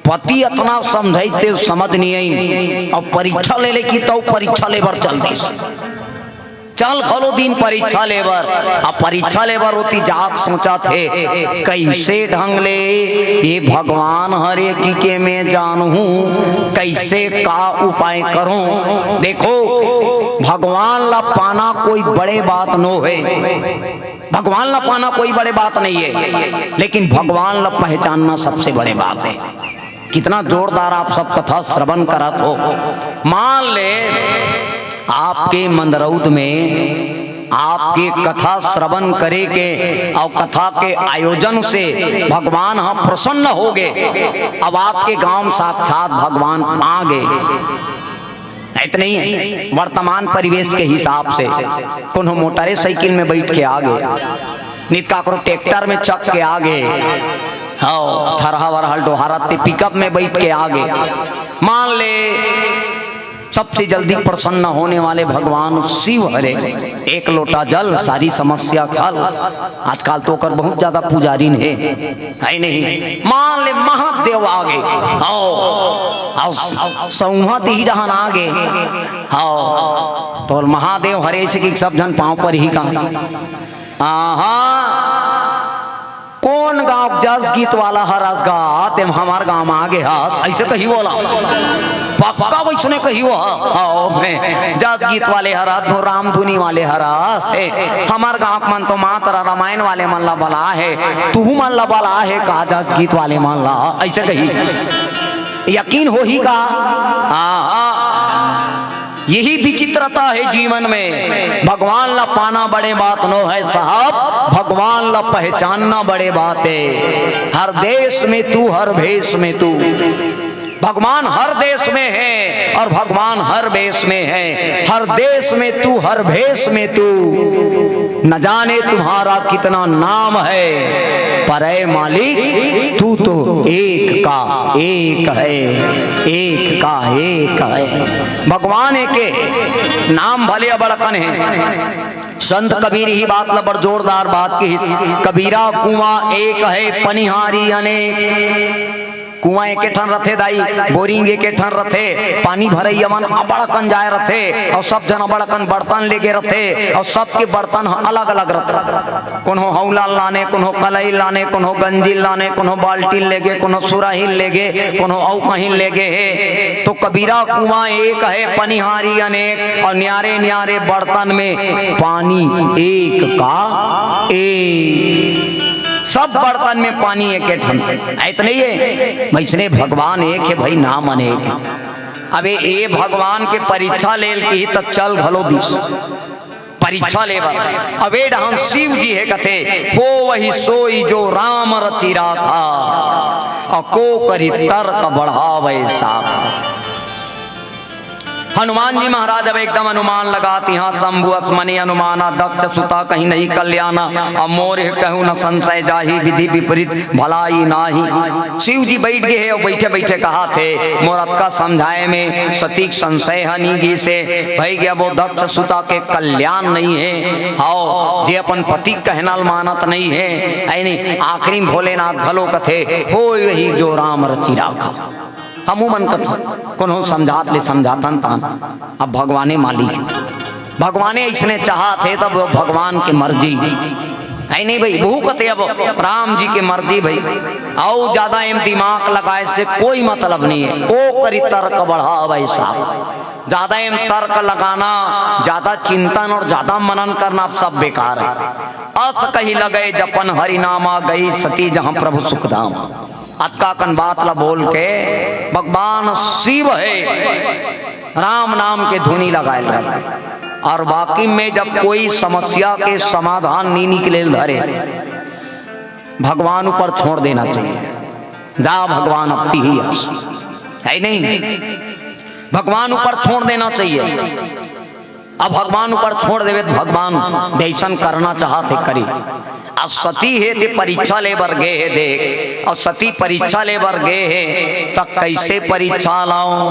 S1: पति इतना समझाइते समझ नहीं आई, और परीक्षा ले ले की तो परीक्षा लेबर चल दी, चल खलो दिन परीक्षा लेबर। अब परीक्षा लेबर होती जाग सोचा थे कैसे ढंग ले ये भगवान हरे की के मैं जानूं, कैसे का उपाय करूं। देखो भगवान ला पाना कोई बड़े बात नो है, भगवान ला पाना कोई बड़े बात नहीं है, लेकिन भगवान ला पहचानना सबसे बड़े बात है। कितना जोरदार आप सब कथा श्रवण करत हो। मान ले आपके मंदरौद में आपके कथा श्रवण करे के और कथा के आयोजन से भगवान हम प्रसन्न हो गए। अब आपके गांव साक्षात भगवान आ गए इतने ही है। वर्तमान परिवेश के हिसाब से कोनो मोटरे साइकिल में बैठ के आगे, नित काकरो ट्रैक्टर में चक के आगे, हाँ थरहा वरहल डोहारा पिकअप में बैठ के आगे। मान ले सबसे जल्दी प्रसन्न होने वाले भगवान शिव हरे, एक लोटा जल सारी समस्या खल। आजकल तो कर बहुत ज्यादा पुजारी है नहीं। मान ले महादेव आगे, आओ सौहत ही रहन आगे, आओ तो महादेव हरे से कि सब जन पांव पर ही का। कौन गाँव जस गीत वाला हरस गा ते हमार गाँव में आगे हस, ऐसे कही बोला पक्का वैसने कही वो जस गीत वाले हरस धो राम धुनी वाले हरस हमार गाँव मन तो मात्र रामायण वाले मन ला बला है, तू मन ला बला है का जस गीत वाले मन ला, ऐसे कही यकीन हो ही का। यही विचित्रता है जीवन में। भगवान ला पाना बड़े बात नो है साहब, भगवान ला पहचानना बड़े बात है। हर देश में तू हर भेष में तू, भगवान हर देश में है और भगवान हर भेष में है। हर देश में तू हर भेष में तू, न जाने तुम्हारा कितना नाम है, पर ऐ मालिक तू तो एक का एक है, एक का एक है। भगवान एक नाम भले बड़कन है। संत कबीर ही बात ला बड़ जोरदार बात की, कबीरा कुआं एक है पनिहारी अनेक। कुआं एक ठन रथे दाई, बोरिंग एक ठन रथे, पानी भरे यमन अबड़कन जाए रथे और सब जन अबड़कन बर्तन लेके रथे और सबके बर्तन अलग अलग रथे। कोनो हौला लाने, कोनो कलई लाने, कोनो गंजी लाने, कोनो बाल्टी लेके, कोनो सुराही लेके, कोनो औ कहीं लेके है। तो कबीरा कुआं एक है पनिहारी अनेक, और न्यारे न्यारे बर्तन में पानी एक का एक, सब बर्तन में पानी एक ठन। इतने ही है वैसने भगवान एक है भाई, नाम अनेक है। अबे ये भगवान के परीक्षा ले की तो चल घलो दिस परीक्षा ले बर। अबे हम शिव जी है कथे, हो वही सोई जो राम रचि राखा, और को करी तर्क बढ़ावे साथ। हनुमान जी महाराज अब एकदम अनुमान लगाती, हाँ शंभु असमनि अनुमाना, दक्ष सुता कहीं नहीं कल्याणा, और मोर कहूँ न संशय जाही, विधि विपरीत भलाई नाही। शिव जी बैठ गए और बैठे बैठे कहा थे मोरत का समझाए में सतीक संशय हनी से भाई गया वो दक्ष सुता के कल्याण नहीं है, आओ जे अपन पति कहना मानत नहीं है। ऐनी आखिरी भोलेनाथ भलो कथे, हो वही जो राम रचि राखा। हमू मन कथा कोनो समझात ले समझातन तान, अब भगवाने मालिक, भगवाने इसने चाहा थे तब भगवान की मर्जी है नहीं भाई। बहु कथे अब राम जी की मर्जी भाई, आओ ज्यादा एम दिमाग लगाए से कोई मतलब नहीं है। को करी तर्क बढ़ा भाई साहब, ज्यादा एम तर्क लगाना, ज्यादा चिंतन और ज्यादा मनन करना सब बेकार है। अस कही लगे जपन हरि नामा, गई सती जहां प्रभु सुखधाम। अक्का कन बात ला बोल के भगवान शिव है राम नाम के धुनी लगाए रहे, और बाकी में जब कोई समस्या के समाधान नहीं निकले धरे, भगवान ऊपर छोड़ देना चाहिए। जा भगवान अपती ही आस है नहीं, भगवान ऊपर छोड़ देना चाहिए। अब भगवान ऊपर छोड़ देवे तो भगवान दर्शन करना चाहते करी। अब सती है ते परीक्षा ले बर गए है देख, और सती परीक्षा ले बर गए है तब कैसे परीक्षा लाओ,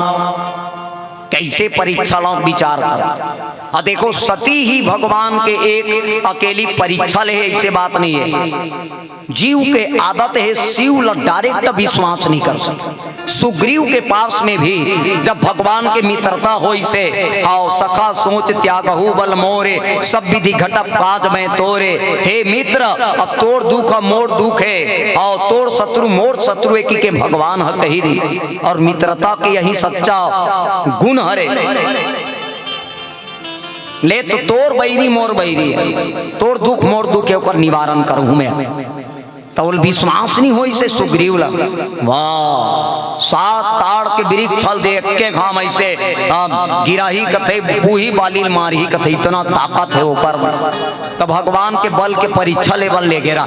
S1: कैसे परीक्षा लाओ विचार करो। और देखो सती ही भगवान के एक अकेली परीक्षा ले है, ऐसे बात नहीं है। जीव के आदत है शिव ला डायरेक्ट विश्वास नहीं कर सकते। सुग्रीव के पास में भी जब भगवान के मित्रता हो से, आओ सखा सोच त्यागहु बल मोरे, सब विधि घटप काज में तोरे। हे मित्र अब तोर दुख मोर दुख है, आओ तोर शत्रु मोर शत्रु है कि भगवान है कही दी। और मित्रता के यही सच्चा गुण हरे। ले तो तोर बैरी मोर बैरी है, तोर दुख मोर दुख है, ओकर निवारण करूँ मैं। तो विश्वास नहीं हो इसे सुग्रीव ला, वाह 7 ताड़ के वृक्ष छल देख के घाम ऐसे गिराही कथे बूही बाली मारी कथे, इतना ताकत है ऊपर। तो भगवान के बल के परीक्षा लेवल ले गिरा,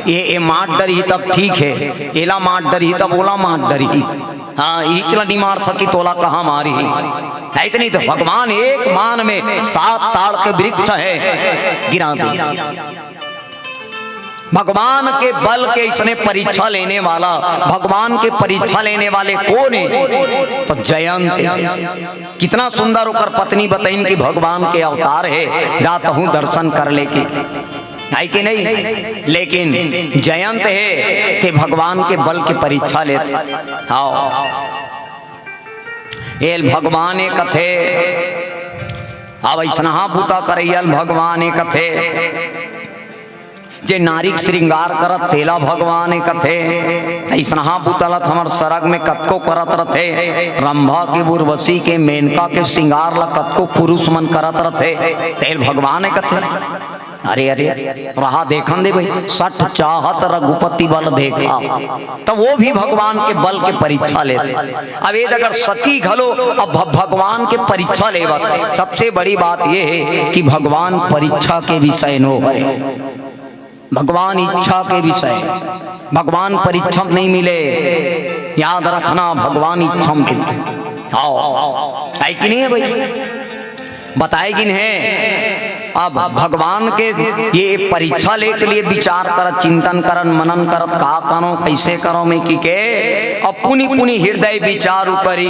S1: ये माट डरी तब ठीक है, एला माट डरी तब ओला माट डरी हाँ ईचला नहीं मार सकी तोला कहाँ मारी है इतनी। तो भगवान एक मान में 7 ताड़ के वृक्ष है गिरा दे। भगवान के बल के इसने परीक्षा लेने वाला, भगवान के परीक्षा लेने वाले कौन है? तो जयंत। कितना सुंदर होकर पत्नी बताइन कि भगवान के अवतार है, जाता हूं दर्शन कर लेके, है कि नहीं? लेकिन जयंत है कि भगवान के बल की परीक्षा लेते। हाँ एल भगवान कथे अब ऐसा बूता करैयल भगवान कथे जे नारिक श्रृंगार करत तेला भगवान कथे ऐसा बुतलत हमर सरग में कतको करत रथे। रंभा के उर्वशी के मेनका के श्रृंगार ला कतको पुरुष मन करत रथे तेल भगवान कथे। अरे अरे रहा देखन दे भाई, 60 चाहत रघुपति बल देखा, तो वो भी भगवान के बल के परीक्षा लेते। अब ये अगर सती घलो अब भगवान के परीक्षा लेवत, सबसे बड़ी बात ये है कि भगवान परीक्षा के विषय नो हरे, भगवान इच्छा के विषय, भगवान परीक्षा नहीं मिले, याद रखना भगवान इच्छा मिलते। है कि नहीं है भाई? बताए कि नहीं? अब भगवान के ये परीक्षा ले के लिए विचार करत, चिंतन करन, मनन करत, का करो कैसे करो में की के अब पुनि पुनि हृदय विचार करी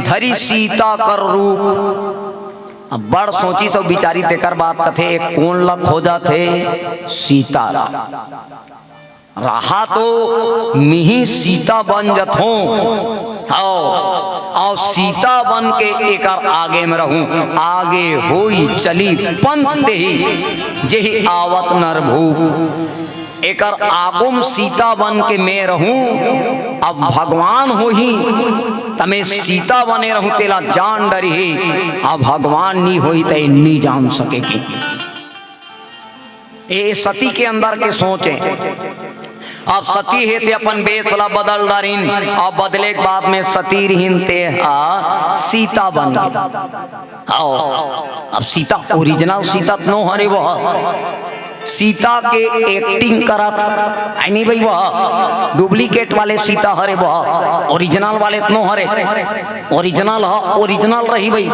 S1: धरी सीता कर रूप। अब बड़ सोची सब बिचारी तेकर बात कथे एक कौन ला खोजा थे सीता रहा तो मिही सीता बन जथो और सीता बन के एक आगे में रहूं, आगे होई चली पंथ ते ही जेहि आवत नर भूप। एक आगुम सीता बन के मैं रहूं, अब भगवान हो ही तमें सीता बने रहूं तेला जान डरी, अब भगवान नहीं होई ते नहीं जान सकेगी। ये सती के अंदर के सोचे। अब सती है ते अपन बेसला बदल डारिन और बदले के बाद में सती रहीन ते सीता बन गई। आओ अब सीता ओरिजिनल सीता नो हरे वह सीता के एक्टिंग करत नहीं भाई, वह डुप्लीकेट वाले सीता हरे वह ओरिजिनल वाले नो हरे। ओरिजिनल ओरिजिनल रही भाई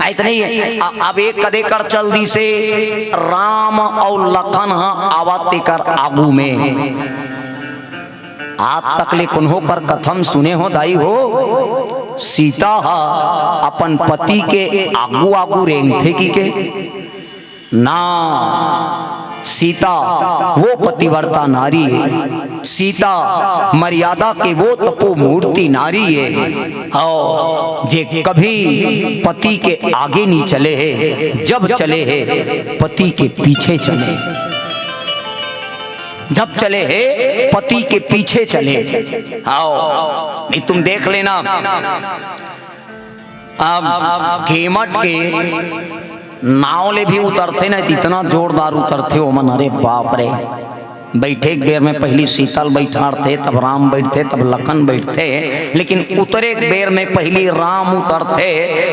S1: ऐत नहीं है। अब एक कदे कर चल दी से राम और लखन आवत कर आगू में आज तक ले कुन्हो कर कथम सुने हो दाई हो। सीता अपन पति के आगू आगू रेंग थे की के ना, सीता वो पतिव्रता नारी है, सीता मर्यादा के वो तपो मूर्ति नारी है। और जे कभी पति के आगे नहीं चले है, जब चले है पति के पीछे चले, जब चले है पति के पीछे चले। आओ नहीं तुम देख लेना अब केमट के नाव ले भी उतरते ना, इतना जोरदार उतरते हो मन, अरे बाप रे। बैठे एक बेर में पहली शीतल बैठाते, तब राम बैठते, तब लखन बैठते, लेकिन उतरे एक बेर में पहली राम उतरते,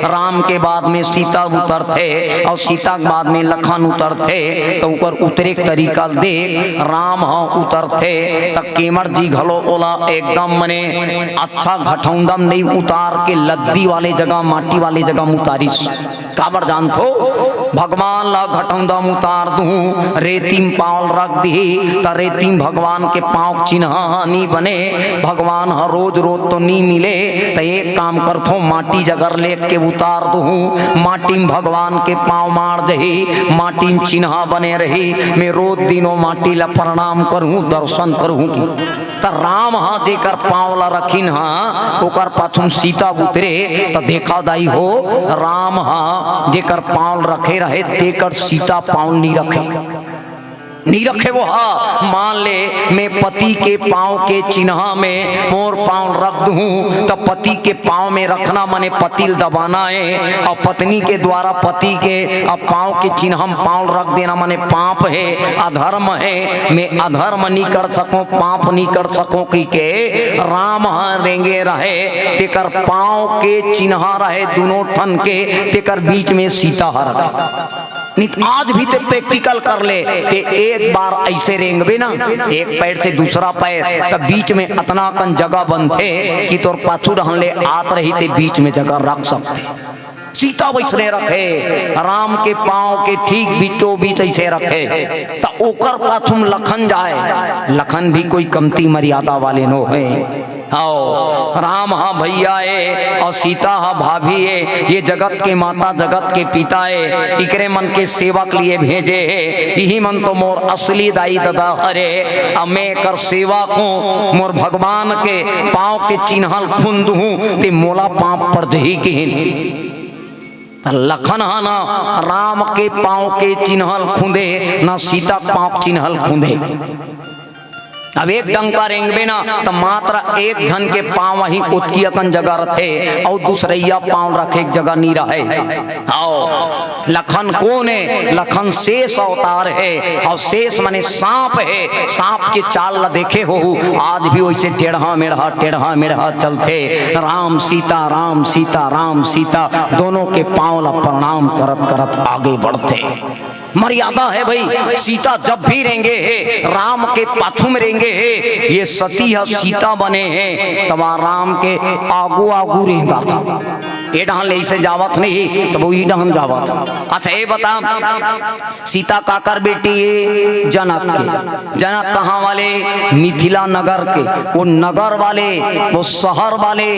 S1: राम के बाद में सीता उतरते और सीता के बाद में लखन उतरते। तो ऊपर उतरे तरीका देख राम उतरते तब केमर जी घलो ओला एकदम मने अच्छा घटौंदम नहीं उतार के लद्दी वाले जगह माटी वाले जगह उतारिस। काबर जानतो भगवान ला घटौंदम उतार दूं, रेतीम पावल रख दी, रेतीम भगवान के पांव चिन्ह नहीं बने, भगवान रोज रोज तो नहीं मिले, तो एक काम करथो माटी जगर ले के उतार दूं, माटी में भगवान के पांव मार जही, माटी में चिन्ह बने रही, मैं रोज दिनों माटी ला प्रणाम करूं, दर्शन करूं। तो राम जेकर पांव ला रखिन ओकर पाछुम सीता उतरे, तो देखा दाई हो राम जेकर पांव रखे रहे तेकर सीता पांव नहीं रखे वो मान ले मैं पति के पांव के चिन्ह में मोर पांव रख दूं, तो पति के पांव में रखना मने पतिल दबाना है, और पत्नी के द्वारा पति के पांव के चिन्ह हम पांव रख देना मने पाप है, अधर्म है। मैं अधर्म नहीं कर सकूं, पाप नहीं कर सकूं कि के राम रेंगे रहे, तेकर पांव के चिन्ह रहे दोनों ठन के, तेकर बीच में सीता रखे। नहीं तो आज भी ते प्रैक्टिकल कर ले कि एक बार ऐसे रेंगबे ना एक पैर से दूसरा पैर तब बीच में अतना कन जगह बनते कि तोर पाछू रहन ले आत रही ते बीच में जगह रख सकते। सीता वैसने रखे, राम के पांव के ठीक बीचों बीच ऐसे रखे तो ओकर पाछू लखन जाए। लखन भी कोई कमती मर्यादा वाले नो है। आओ राम हा भैया है और सीता हा भाभी है, ये जगत के माता जगत के पिता है, इकरे मन के सेवक लिए भेजे है। यही मन तो मोर असली दाई दादा हरे, अब मैं कर सेवा को मोर भगवान के पाँव के चिन्हल खुंद हूँ ते मोला पाँव पर जही के लखन हा ना राम के पाँव के चिन्हल खुंदे ना सीता पाँव चिन्हल खुंदे। अब एक डंका रेंगबे ना तो मात्र एक जन के पाँव वहीं उतकी अकन जगह रखे और दूसरैया पाँव रखे एक जगह नहीं रहे। आओ लखन कौन है? लखन शेष अवतार है और शेष माने सांप है। सांप के चाल ला देखे हो आज भी वैसे टेढ़ा मेढ़ा चलते। राम सीता राम सीता राम सीता दोनों के पाँव ला प्रणाम करत करत आगे बढ़ते। मर्यादा है भाई। सीता जब भी रहेंगे है राम के पाछू में रहेंगे है। ये सती है सीता बने हैं तब राम के आगू आगू रहेगा था। ये डहन ले से जावत नहीं तब वही डहन जावत। अच्छा ये बता सीता काकर बेटी है जनक के। जनक कहाँ वाले? मिथिला नगर के। वो नगर वाले वो शहर वाले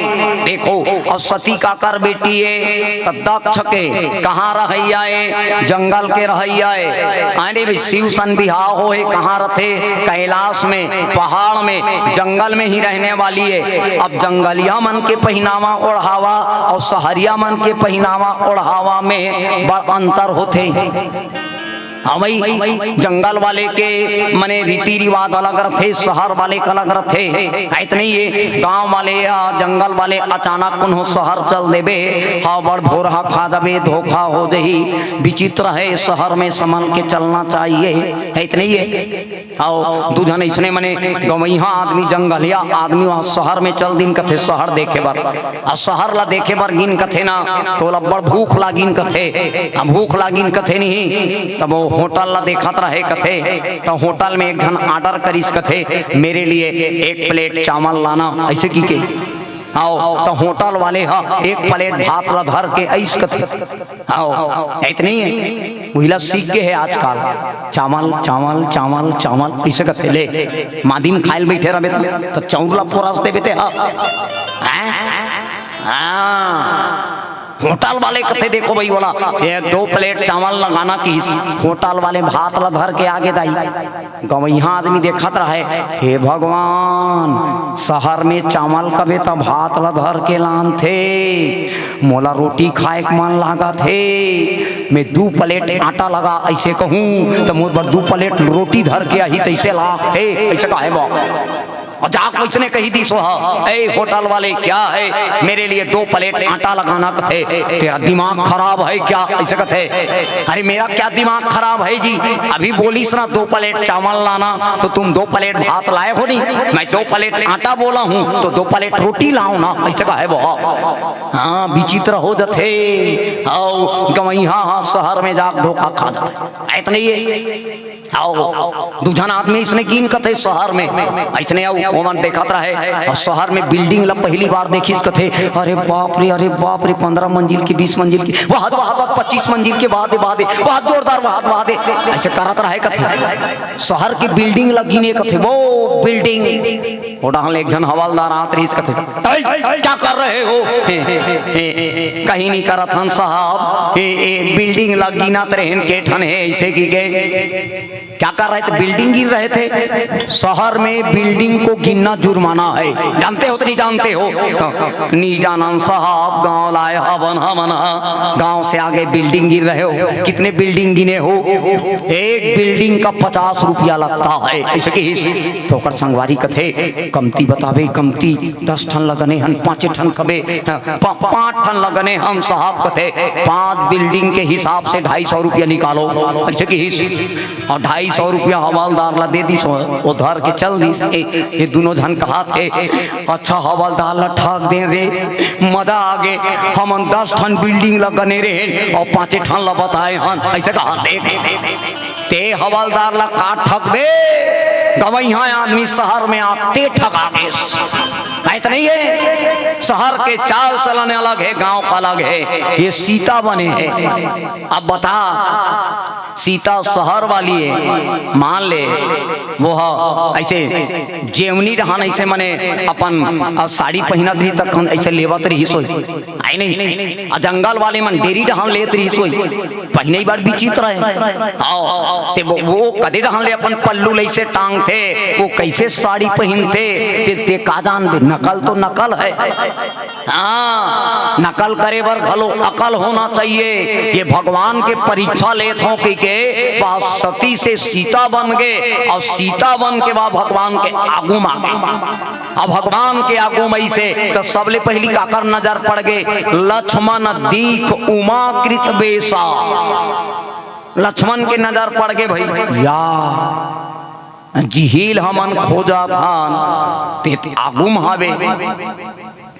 S1: देखो। और सती काकर बेटी है तो दक्ष के। कहाँ रहैया है? जंगल के रहैया आने भी शिव सन बिहार हो है। कहाँ रहते? कैलाश में पहाड़ में जंगल में ही रहने वाली है। अब जंगलिया मन के पहनावा ओढ़ावा और सहरिया मन के पहनावा ओढ़ावा में बड़ अंतर होते। हाँ भाई जंगल वाले के मने रीति रिवाज अलग रखे, शहर वाले का अलग रखे। इतने ही गांव वाले या जंगल वाले अचानक कुन हो शहर चल देबे हाँ बड़ भोरहा खा दबे धोखा हो जही। विचित्र है शहर में संभल के चलना चाहिए। इतने ही है। आओ दूजन इसने मने गवैया आदमी जंगलिया आदमी वहाँ शहर में चल दिन कथे शहर देखे बर और शहर ला देखे बर गिन कथे ना तो बड़ भूख लागिन कथे। भूख लागिन कथे नहीं तब वो होटल ला देखत रहे कथे तो होटल में एक जन ऑर्डर करिस कथे मेरे लिए 1 प्लेट चावल लाना ऐसे की के। आओ तो होटल वाले हाँ 1 प्लेट भात ला धर के ऐस कथे। आओ इतने ही है। वहीला सीख के है आजकल चावल चावल चावल चावल ऐसे कथे ले मादिम खाइल बैठे रहे तो चौरला पोरास दे बेते। हाँ होटल वाले कथे देखो भाई बोला 1-2 प्लेट चावल लगाना की होटल वाले भात ला धर के आगे दाई। गवैया आदमी देखत रहे हे भगवान शहर में चावल कबे तो भात ला धर के लान थे मोला रोटी खाए के मन लागा थे। मैं 2 प्लेट आटा लगा ऐसे कहूँ तो मुझ पर 2 प्लेट रोटी धर के आई तैसे ला ऐसे कहे बा और जाक उसने कही दी सो ए होटल वाले क्या है मेरे लिए 2 प्लेट आटा लगाना कथे। तेरा दिमाग खराब है क्या? ऐसे कथे। अरे मेरा क्या दिमाग खराब है जी? अभी बोलीस ना 2 प्लेट चावल लाना तो तुम 2 प्लेट भात लाए हो नहीं। मैं 2 प्लेट आटा बोला हूँ तो 2 प्लेट रोटी लाओ ना ऐसे कहे वो। हाँ विचित्र हो जाते। आओ गवैया हाँ शहर में जाक धोखा खा जाते। इतने ही आओ दूजन आदमी इसने कीन कथे शहर में ऐसने आओ ओमन देखत रहे और शहर में बिल्डिंग ला पहली बार देखिस कथे। अरे बाप रे 15 मंजिल की 20 मंजिल की वहां 25 मंजिल के बाद वहां जोरदार वहां दे ऐसे करत रहे कथे। शहर की बिल्डिंग लगी कथे वो बिल्डिंग ओडाल एक जन हवलदार आत रही कथे क्या कर रहे हो? कहीं नहीं करत हम साहब बिल्डिंग लगी ना तरहन के ठन है ऐसे की गए क्या कर रहे थे? बिल्डिंग गिर रहे थे। शहर में बिल्डिंग को गिनना जुर्माना है। जानते हो तो नहीं जानते हो? नहीं जाना साहब गांव लाए हवन गांव से आगे बिल्डिंग गिर रहे हो। कितने बिल्डिंग गिने हो? एक बिल्डिंग का 50 रुपया लगता है ऐसे की ठोकर संगवारी कथे कमती बतावे कमती 10 ठन लगने हम 5 ठन कबे 5 ठन लगने हम साहब कथे 5 बिल्डिंग के हिसाब से 250 रुपया निकालो ऐसे की और 250 रुपया हवालदार ला दे दी सो वो धर के चल दी। ये दोनों जन कहा थे अच्छा हवालदार ला ठग दे रे, मजा आ गे, हम 10 ठन बिल्डिंग लगने रे और 5 ठन ला बताए हन, ऐसे कहा देख ते हवालदार ला का ठग दे, गवैया आदमी शहर में आते ठगा गे। ऐसा नहीं है, शहर के चाल चलन अलग है, गांव का अलग है। ये सीता बने है। अब बता सीता शहर वाली है, मान ले वो ऐसे जेवनी रहन, ऐसे मने अपन साड़ी पहनत रही तक ऐसे लेवत रही सोई आई नहीं। जंगल वाले मन डेरी रहन लेत रही सोई, पहले ही बार विचित्र है। आओ ते वो कदे रहन ले अपन पल्लू ऐसे टांग थे, वो कैसे साड़ी पहनते ते का जान बे, नकल तो नकल है। हाँ नकल करे बर घलो अकल होना चाहिए। ये भगवान के परीक्षा लेत हो कि के वह सती से सीता बन गए और सीता बन के वह भगवान के आगू में आ गए। अब भगवान के आगू में से तो सबले पहली काकर नजर पड़ गए, लक्ष्मण दीख उमाकृत बेसा। लक्ष्मण के नजर पड़ गए भाई या जिहिल हमन खोजा खान ते आगुम हावे।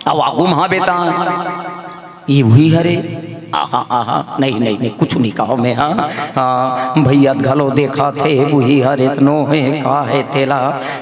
S1: अब आगुम हावे ता ये हुई हरे नहीं नहीं नहीं कुछ नहीं कहो मैं। हाँ भैया घलो देखा थे वही हर इतनो है का है तेला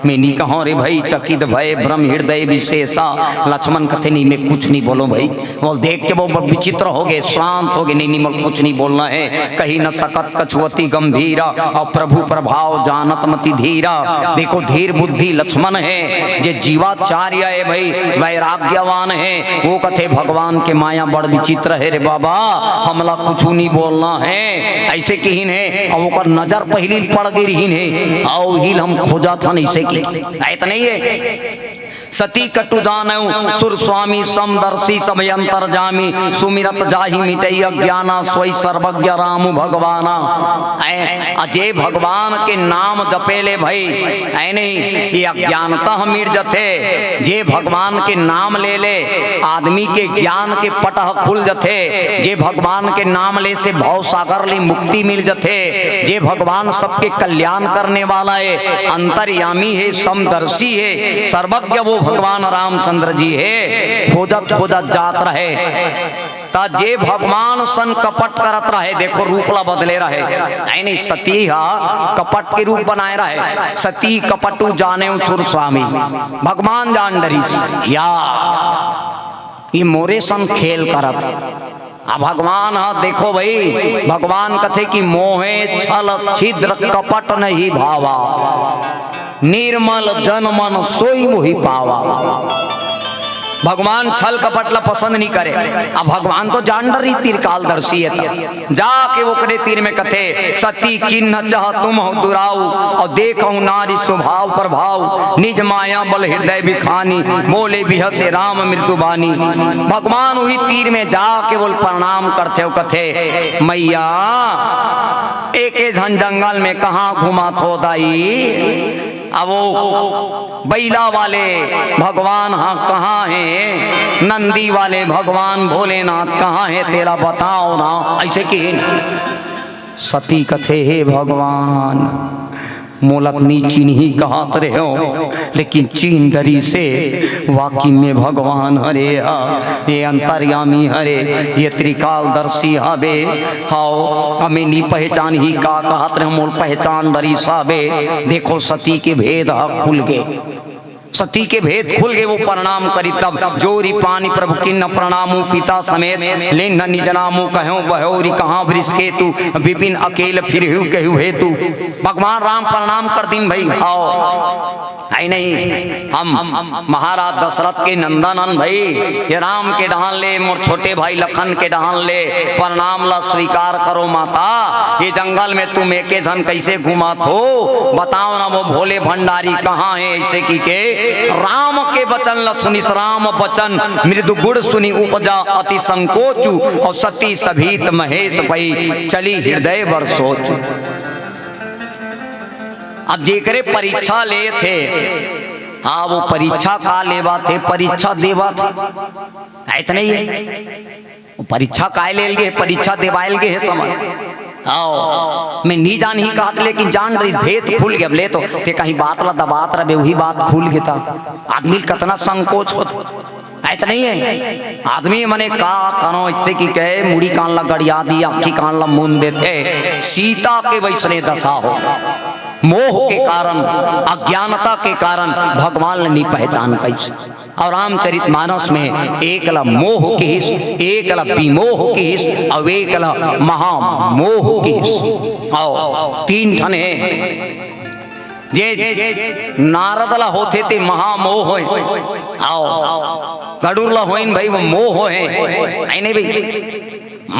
S1: मैं नहीं कहो रे भाई, चकित भय ब्रह्म हृदय विशेषा। लक्ष्मण कथे नहीं मैं कुछ नहीं बोलो भाई, वो देख के वो विचित्र हो गए, शांत हो गए, नहीं नहीं मैं कुछ नहीं बोलना है। कहीं न सकत कछुअति गंभीरा और प्रभु प्रभाव जानत मति धीरा। देखो धीर बुद्धि लक्ष्मण है, जे जीवाचार्य है भाई, वैराग्यवान है। वो कथे भगवान के माया बड़ विचित्र है रे बाबा, हमला कुछ नहीं बोलना है ऐसे की ही है। और वो नजर पहली पड़ गई रही है और हिल हम खोजा था ऐसे की ऐत नहीं है। सती कटु जानऊ सुर स्वामी समदर्शी सब अंतर जामी, सुमिरत जाहि मिटैया ज्ञाना सोई सर्वज्ञ राम भगवाना। अजय भगवान के नाम जपेले भाई ऐ नहीं ये अज्ञानता मिट जथे। जे भगवान के नाम ले ले आदमी के ज्ञान के पटह खुल जथे। जे भगवान के नाम ले से भव सागर ले मुक्ति मिल जथे। जे भगवान सबके कल्याण करने वाला है, अंतर्यामी है, समदर्शी है, सर्वज्ञ वो भगवान रामचंद्र जी है। खोजत खोजत जात रहे ता जे भगवान सन कपट करत रहे। देखो रूपला बदले रहे नहीं सती हा कपट के रूप बनाए रहे। सती कपटू जाने सुर स्वामी भगवान जान डरी या ये मोरे सन खेल करत। अब भगवान हा देखो भाई भगवान कथे कि मोहे छल छिद्र कपट नहीं भावा, निर्मल जन मन सोई मोहि पावा। भगवान छल कपट ला पसंद नहीं करे। अब भगवान तो जान डरी तीरकालदर्शी है। जाके वो करे तीर में कथे सती किन्न चाह तुम हो दुराऊ और देखो नारी स्वभाव प्रभाव, निज माया बल हृदय बिखानी, बोले बिहसे राम मृदुबानी। भगवान वही तीर में जाके बोल प्रणाम करते हो कथे मैया एक झन जंगल में कहाँ घुमा थो दाई। अब वो बैला वाले भगवान हाँ कहाँ है, नंदी वाले भगवान भोलेनाथ कहाँ है तेरा बताओ ना। ऐसे की सती कथे हे भगवान मोलक नीची नहीं कहत रहे हो, लेकिन चीन डरी से वाकई में भगवान हरे ये अंतर्यामी हरे ये त्रिकालदर्शी हबे। हाओ हमें नहीं पहचान ही का कहत रहे मोल पहचान डरी साबे। देखो सती के भेद खुल गए, सती के भेद खुल गए। वो प्रणाम करी तब जोरी पानी प्रभु किन्न प्रणामु पिता समेत, लेन निज नामु कहो बहोरी कहाँ वृष के तू विपिन अकेल फिर कहू हे तू। भगवान राम प्रणाम कर दिन भाई आओ आई नहीं हम महाराज दशरथ के नंदनन भाई ये राम के डहान ले मोर छोटे भाई लखन के डहान ले प्रणाम ला स्वीकार करो माता। ये जंगल में तुम एके जन कैसे घुमा थो बताओ ना। वो भोले भंडारी कहाँ है ऐसे की के राम के वचन ला सुनिस राम वचन मृदु गुड़ सुनी उपजा अति संकोचु और सती सभीत महेश भई चली हृदय वर सोचु। अब जेकरे परीक्षा ले थे हाँ वो परीक्षा का लेवा थे, परीक्षा देवा थे इतने ही है। परीक्षा काय लेल गए परीक्षा देवायल गए है समझ आओ मैं नहीं जान ही कहत लेकिन जान रही भेद खुल गया ले तो ते कहीं बात ला दबात रहे वही बात खुल गया आदमी कितना संकोच होता ऐसा नहीं है आदमी मने का कनो इससे की कहे मुड़ी कान ला गड़िया दी आखी कान ला मुन देते सीता के वैसने दशा हो मोह के कारण अज्ञानता के कारण भगवान ने नहीं पहचान पाई और रामचरितमानस में एक ला मोह की हिस एक ला विमोह की हिस और एक ला महामोह की हिस आओ तीन ठन है जे नारद ला होते थे महामोह होए आओ गडूर ला होइन भाई वो मोह होए नहीं नहीं भाई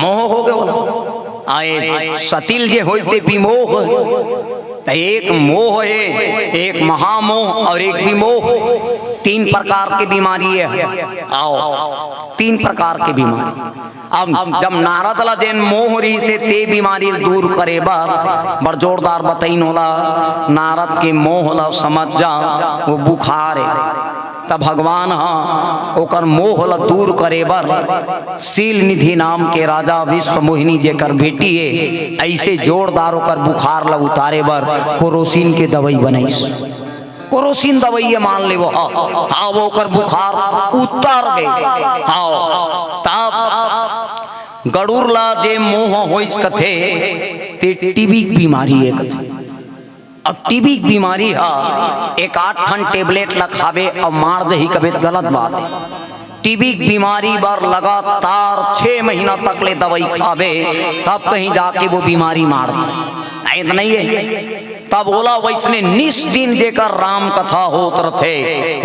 S1: मोह हो गया आए सतिल जे होते विमोह तो एक मोह है एक महामोह और एक विमोह तीन प्रकार की बीमारी है आओ तीन प्रकार की बीमारी अब जब नारद ला देन मोह रही से ते बीमारी दूर करे बड़ जोरदार बताइन होला नारद के मोह ला समझ जा वो बुखार है तब भगवान हाँ ओकर मोह ला दूर करे बर शील निधि नाम के राजा विश्व मोहिनी जेकर बेटी है ऐसे जोरदार ओकर बुखार ला उतारे बर कोरोसिन के दवाई बनाईस कोरोसिन दवाई मान ले वो हाँ वो कर बुखार उतर गए हाँ तब गड़ूर ला जे मोह होइस कथे ते टीबी बीमारी है कथे अब टीबी बीमारी है एक 8 ठन टेबलेट ला खावे और मार दही कबे गलत बात है टीबी बीमारी बार लगातार 6 महीना तक ले दवाई खावे तब कहीं जाके वो बीमारी मारता ऐसा नहीं है तब बोला वैसने निस दिन जेकर राम कथा होत रथे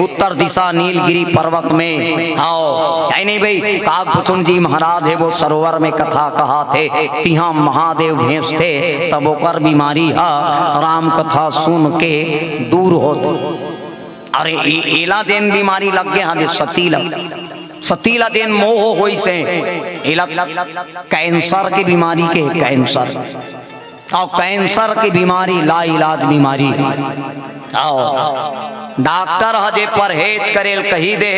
S1: उत्तर दिशा नीलगिरी पर्वत में आओ नहीं भाई काकभूषण जी महाराज है वो सरोवर में कथा कहा थे तिहा महादेव भेंस थे तब ओकर बीमारी हा राम कथा सुन के दूर होत अरे एला दिन बीमारी लग गया हमें सतीला दिन मोह होई से एला कैंसर की बीमारी के कैंसर और कैंसर की बीमारी ला इलाज बीमारी आओ डॉक्टर हजे परहेज करेल कही दे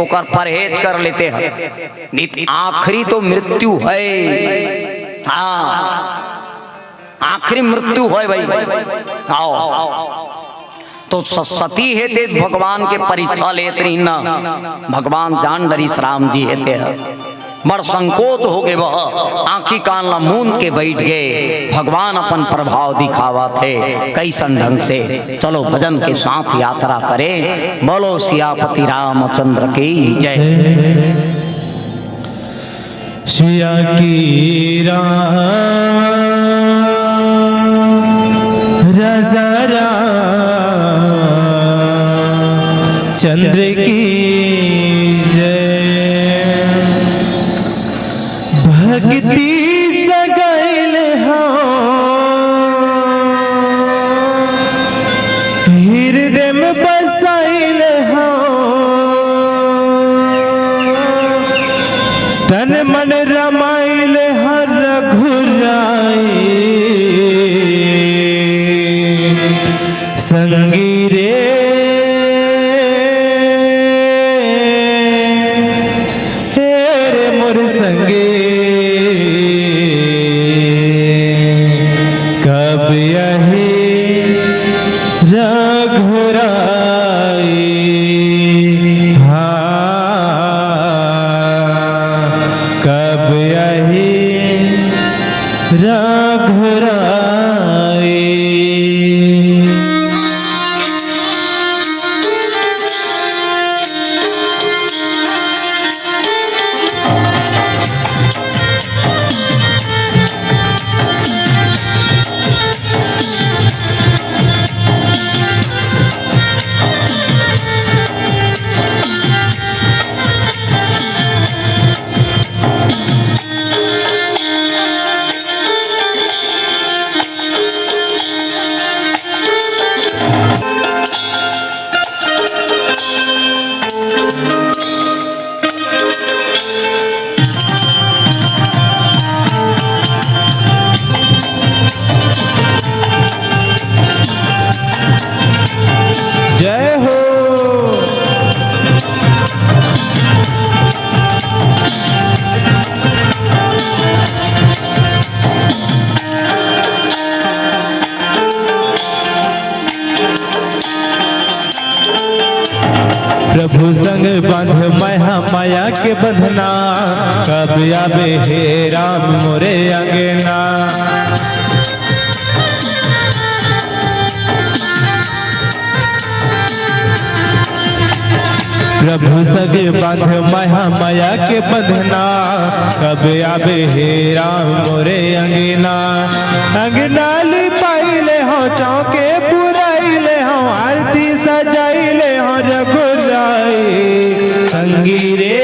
S1: ओकर परहेज कर लेते हैं आखिरी तो मृत्यु है हाँ आखिरी मृत्यु है भाई आओ तो सती है ते भगवान के परीक्षा लेते ना भगवान जान डरी राम जी है ते बड़ संकोच हो गए वह आंखी कान ला मूंद के बैठ गए भगवान अपन प्रभाव दिखावा थे कैसन ढंग से चलो भजन के साथ यात्रा करें बोलो सियापति रामचंद्र की जय
S2: सिया की रज़ा चंद्र की भक्ति सगैल हो हृदय में बसाइल हो तन मन रमाइल हर घुराई संगी रे मोर संगे प्रभु संग बंध महा माया के बंधना, कब आवे हे राम मोरे अंगना। प्रभु संग बंध महा माया के बंधना, कब आवे हे राम मोरे अंगना। अंगना लिपाइले हो चौके पुराइले हो, आरती सजाइले हो रघुराई। संगी रे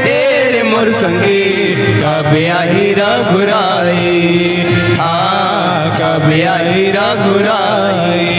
S2: तेरे मोर संगी, कब आई रघुराई। कब आई रघुराई।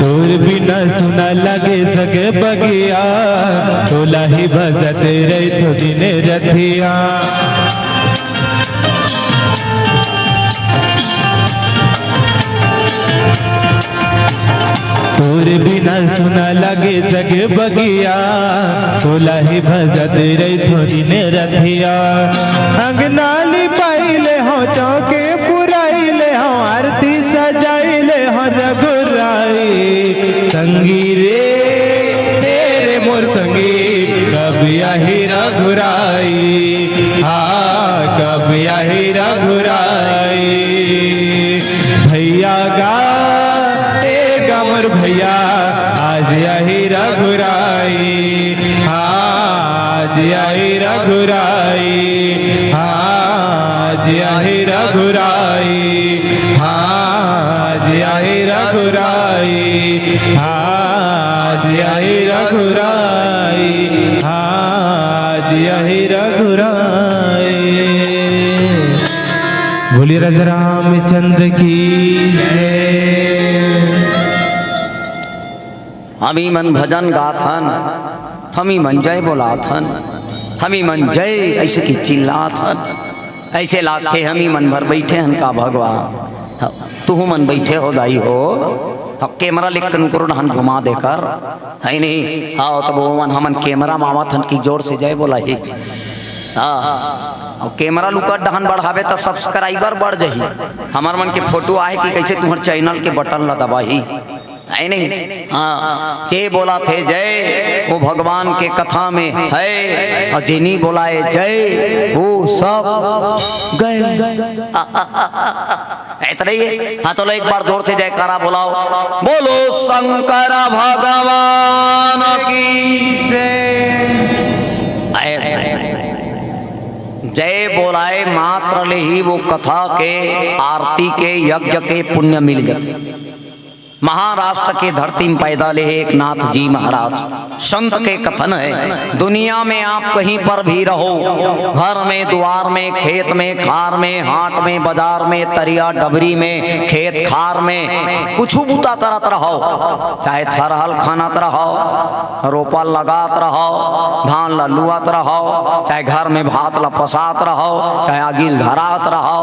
S2: तोर बिना सुना लगे सगे बगिया, तोला ही भसत रही तो दिन रथिया। तोर बिना सुना लगे सगे बगिया, तोला ही भसत रही तो दिन रथिया। अंगना लिपाइले हो चौके पुराइले हो, आरती सजाइले हो रघुराई। संगी रे तेरे मोर संगी, कब आई रघुराई। कब आई रघुराई। भैया गा मोर भैया, आज आई रघुराई। आज आई रघुराई। आज आई रघुराई। आज आई रघुराई। आज आई रघुराई। आज आई रघुराई। बोलिए राजा रामचंद्र की जय।
S1: हमी मन भजन गाथन, हमी मन जय बोलाथन, हमी मन जय ऐसे की चिल्लाथन। ऐसे लाथे हमी मन भर बैठे हन का भगवान, तू मन बैठे हो दाई हो। कैमरा लेकर करुण हन घुमा देकर है नहीं। हाँ तब वो मन हमन कैमरा मावत हन की जोर से जय बोला ही। हाँ कैमरा लुकर डहन बढ़ावे तो सब्सक्राइबर बढ़ जाही। हमार मन के फोटो आए कि कैसे तुम्हारे चैनल के बटन ला दबाही है नहीं। हाँ जे बोला थे जय वो भगवान के कथा में है, और जिन्हीं बोलाए जय वो सब गए। इतना ही। हाँ तो एक बार जोर से जयकारा बोलाओ, बोलो शंकर भगवान की जय। ऐसे जय बोलाए मात्र ले ही वो कथा के आरती के यज्ञ के पुण्य मिल गए। महाराष्ट्र के धरती में पैदा ले एक नाथ जी महाराज, संत के कथन है, दुनिया में आप कहीं पर भी रहो, घर में, द्वार में, खेत में, खार में, हाट में, बाजार में, तरिया डबरी में, खेत खार में कुछ बूता करत रहो, चाहे थरहल खानत रहो, रोपा लगात रहो, धान लुआत रहो, चाहे घर में भात लपसात रहो, चाहे आगिल धरात रहो,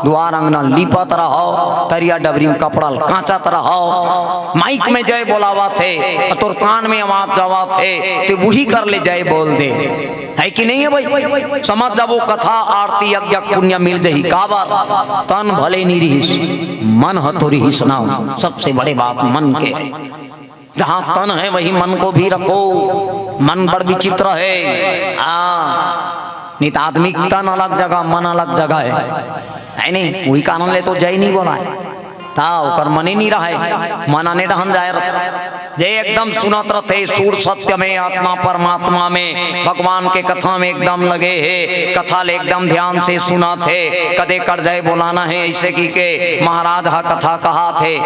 S1: द्वार अंगना लिपत रहो, तरिया डबरी में कपड़ा कांचत रहो। माइक में जय बोलावा थे, तो कान में आवाज जावा थे, तो वही कर ले जय बोल दे, है कि नहीं है भाई। समझ जब वो कथा आरती यज्ञ पुण्य मिल जाही। काबर तन भले नहीं रहीस, मन हो रहीस ना। सबसे बड़े बात मन के, जहाँ तन है वही मन को भी रखो। मन बड़ विचित्र है। नहीं तो आदमी तन अलग जगह मन अलग जगह है नहीं। वही कारण ले तो जय नहीं बोला है, था ओकर मने नहीं रहा है, मना ने रहन जाए रहा। जे एकदम सुनत रथे सूर सत्य में आत्मा परमात्मा में भगवान के कथा में एकदम लगे है, कथा ले एकदम ध्यान से सुना थे। कदे कर जाए बोलाना है ऐसे की के महाराज हा कथा कहा थे।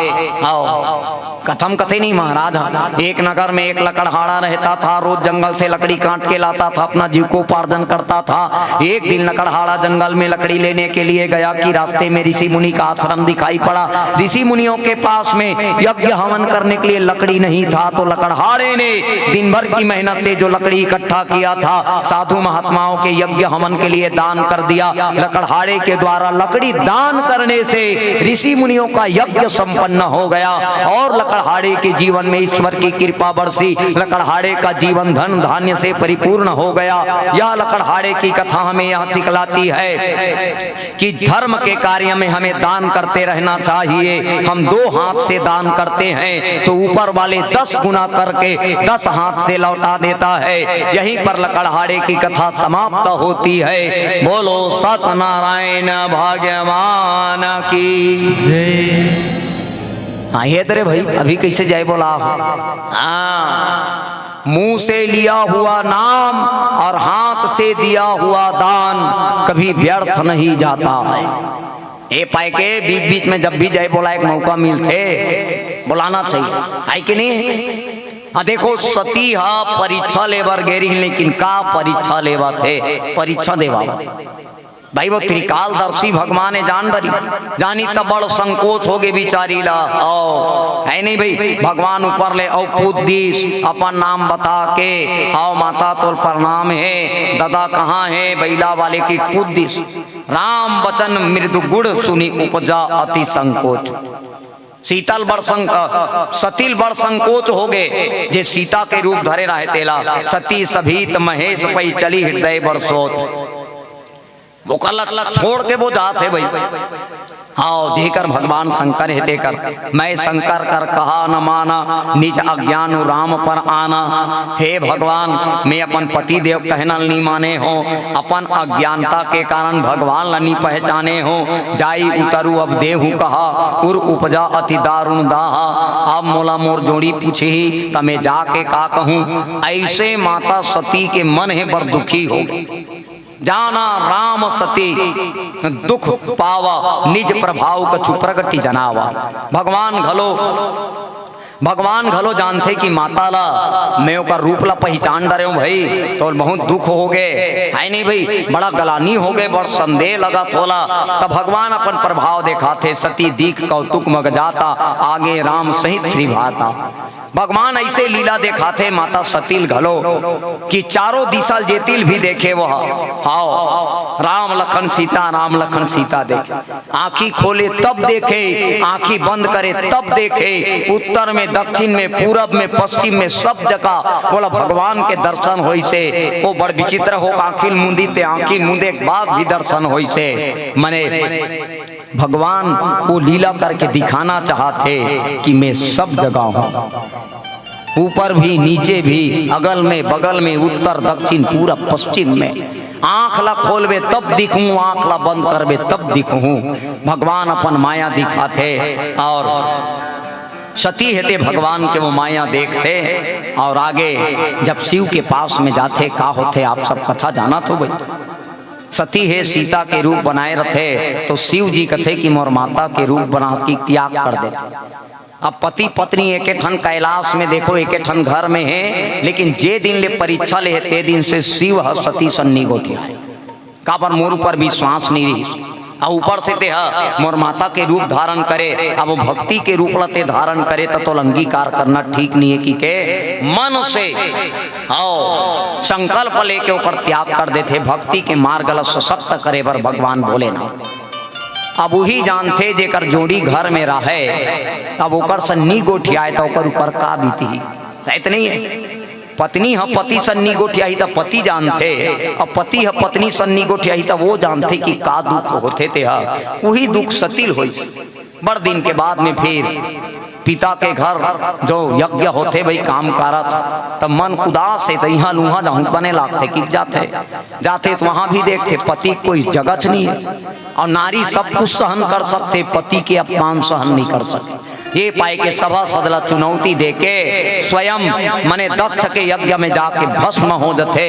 S1: आओ कथम कथे नहीं महाराज हा। एक नगर में एक लकड़हारा रहता था, रोज जंगल से लकड़ी काट के लाता था, अपना जीव को उपार्जन करता था। एक दिन लकड़हारा जंगल में लकड़ी लेने के लिए गया कि रास्ते में ऋषि मुनि का आश्रम दिखाई पड़ा। ऋषि मुनियों के पास में यज्ञ हवन करने के लिए लकड़ी नहीं था, तो लकड़हारे ने दिन भर की मेहनत से जो लकड़ी इकट्ठा किया था साधु महात्माओं के यज्ञ हवन के लिए दान कर दिया। लकड़हारे के द्वारा लकड़ी दान करने से ऋषि मुनियों का यज्ञ संपन्न हो गया और लकड़हारे के जीवन में ईश्वर की कृपा बरसी। लकड़हारे का जीवन धन धान्य से परिपूर्ण हो गया। यह लकड़हारे की कथा हमें यह सिखलाती है कि धर्म के कार्य में हमें दान करते रहना चाहिए। हम 2 हाथ से दान करते हैं तो ऊपर वाले 10 गुना करके 10 हाथ से लौटा देता है। यहीं पर लकड़हारे की कथा समाप्त होती है। बोलो सत्यनारायण भगवान की
S2: जय।
S1: हाँ ये तेरे भाई अभी कैसे जय बोला। हाँ मुंह से लिया हुआ नाम और हाथ से दिया हुआ दान कभी व्यर्थ नहीं जाता है। ए पाए के बीच बीच में जब भी जय बोला एक मौका मिलते बुलाना चाहिए, है कि नहीं। देखो सती हा परीक्षा लेवर गेरी, लेकिन का परीक्षा लेवा थे, परीक्षा देवा भाई वो त्रिकालदर्शी भगवान है जान डरी जानी तब बड़ संकोच हो गए बिचारी ला। ओ है नहीं भाई भगवान ऊपर ले औ पुद्दीस अपन नाम बता के आओ माता तोल प्रणाम है, दादा कहाँ है बैला वाले की पुद्दीस। राम वचन मृदु गुड़ सुनी उपजा अति संकोच। शीतल बड़ सतील बड़ संकोच हो गए जे सीता के रूप धरे रहे तेला। सती सभीत महेश पई चली हृदय बड़ सोच। वो कल छोड़ के वो जाते भाई। आओ जेकर भगवान शंकर है देकर मैं शंकर कर कहा न माना, निज अज्ञान राम पर आना। हे भगवान मैं अपन पति देव कहना नहीं माने हो, अपन अज्ञानता के कारण भगवान लनी पहचाने हो। जाई उतरु अब देहु कहा उर उपजा अति दारुण दाहा। अब मोला मोर जोड़ी पूछी तब मैं जाके का कहूँ। ऐसे माता सती के मन है बड़ दुखी हो गई। जाना राम सती दुख पावा, निज प्रभाव कछु प्रगति जनावा। भगवान घलो जानते कि माता ला मैं का रूप ला पहचान डरे हूँ भाई, तो बहुत दुख हो गए है नहीं भाई, बड़ा गलानी हो गए, बड़ा संदेह लगा थोला। तब भगवान अपन प्रभाव दिखाते, सती दीख कौतुक मग जाता, आगे राम सहित श्री भाता। भगवान ऐसे लीला दिखाते माता सतील घलो कि चारों दिशा जेतिल भी देखे वह आओ राम लखन सीता देखे। आंखी खोले तब देखे, आंखी बंद करे तब देखे। उत्तर में दक्षिण में पूरब में पश्चिम में सब जगह बोला भगवान के दर्शन होई से। वो बड़ विचित्र हो, आंखी मुंदी ते आंखी मुंदे के बाद भी दर्शन होई से। मने भगवान वो लीला करके दिखाना चाहते कि मैं सब जगह हूँ, ऊपर भी नीचे भी, अगल में बगल में, उत्तर दक्षिण पूरब पश्चिम में। आंख ला खोलबे तब दिखूं, आंख ला बंद करबे तब दिखूं। भगवान अपन माया दिखाते और सती हेते भगवान के वो माया देखते। और आगे जब शिव के पास में जाते का होते आप सब कथा जाना तो भाई। सती है सीता के रूप बनाए रखे तो शिव जी कथे कि मोर माता के रूप बना की त्याग कर देते। अब पति पत्नी एक ठन कैलाश में देखो, एक ठन घर में है, लेकिन जे दिन ले परीक्षा ले ते दिन से शिव सती सन्नी गोटिया है का पर मोर ऊपर विश्वास नहीं रही। और ऊपर से ते मोर माता के रूप धारण करे, अब वो भक्ति के रूप लते धारण करे तो अंगीकार करना ठीक नहीं है कि के मन से आओ संकल्प लेके ओकर त्याग कर देते। भक्ति के मार्ग ला सशक्त करे पर भगवान बोले ना। अब वही जानते जेकर जोड़ी घर में रहे, अब ओकर सन्नी गोठियाए तो ओकर ऊपर का बीती इतने ही है। पत्नी है पति सन्नी गोठियाही तो पति जानते, और पति है पत्नी सन्नी गोठियाही तो वो जानते कि का दुख होते थे। वही दुख सतील हो। बड़ दिन के बाद में फिर पिता के घर जो यज्ञ होते भाई काम कारत, तब मन उदास है तो यहाँ लूहा जाऊँ बने लागते कि जाते तो वहाँ भी देखते पति कोई जगत नहीं है। और नारी सब कुछ सहन कर सकते, पति के अपमान सहन नहीं कर सकते। ये पाए के सभा सदला चुनौती देके स्वयं मने दक्ष के यज्ञ में जाके भस्म हो जथे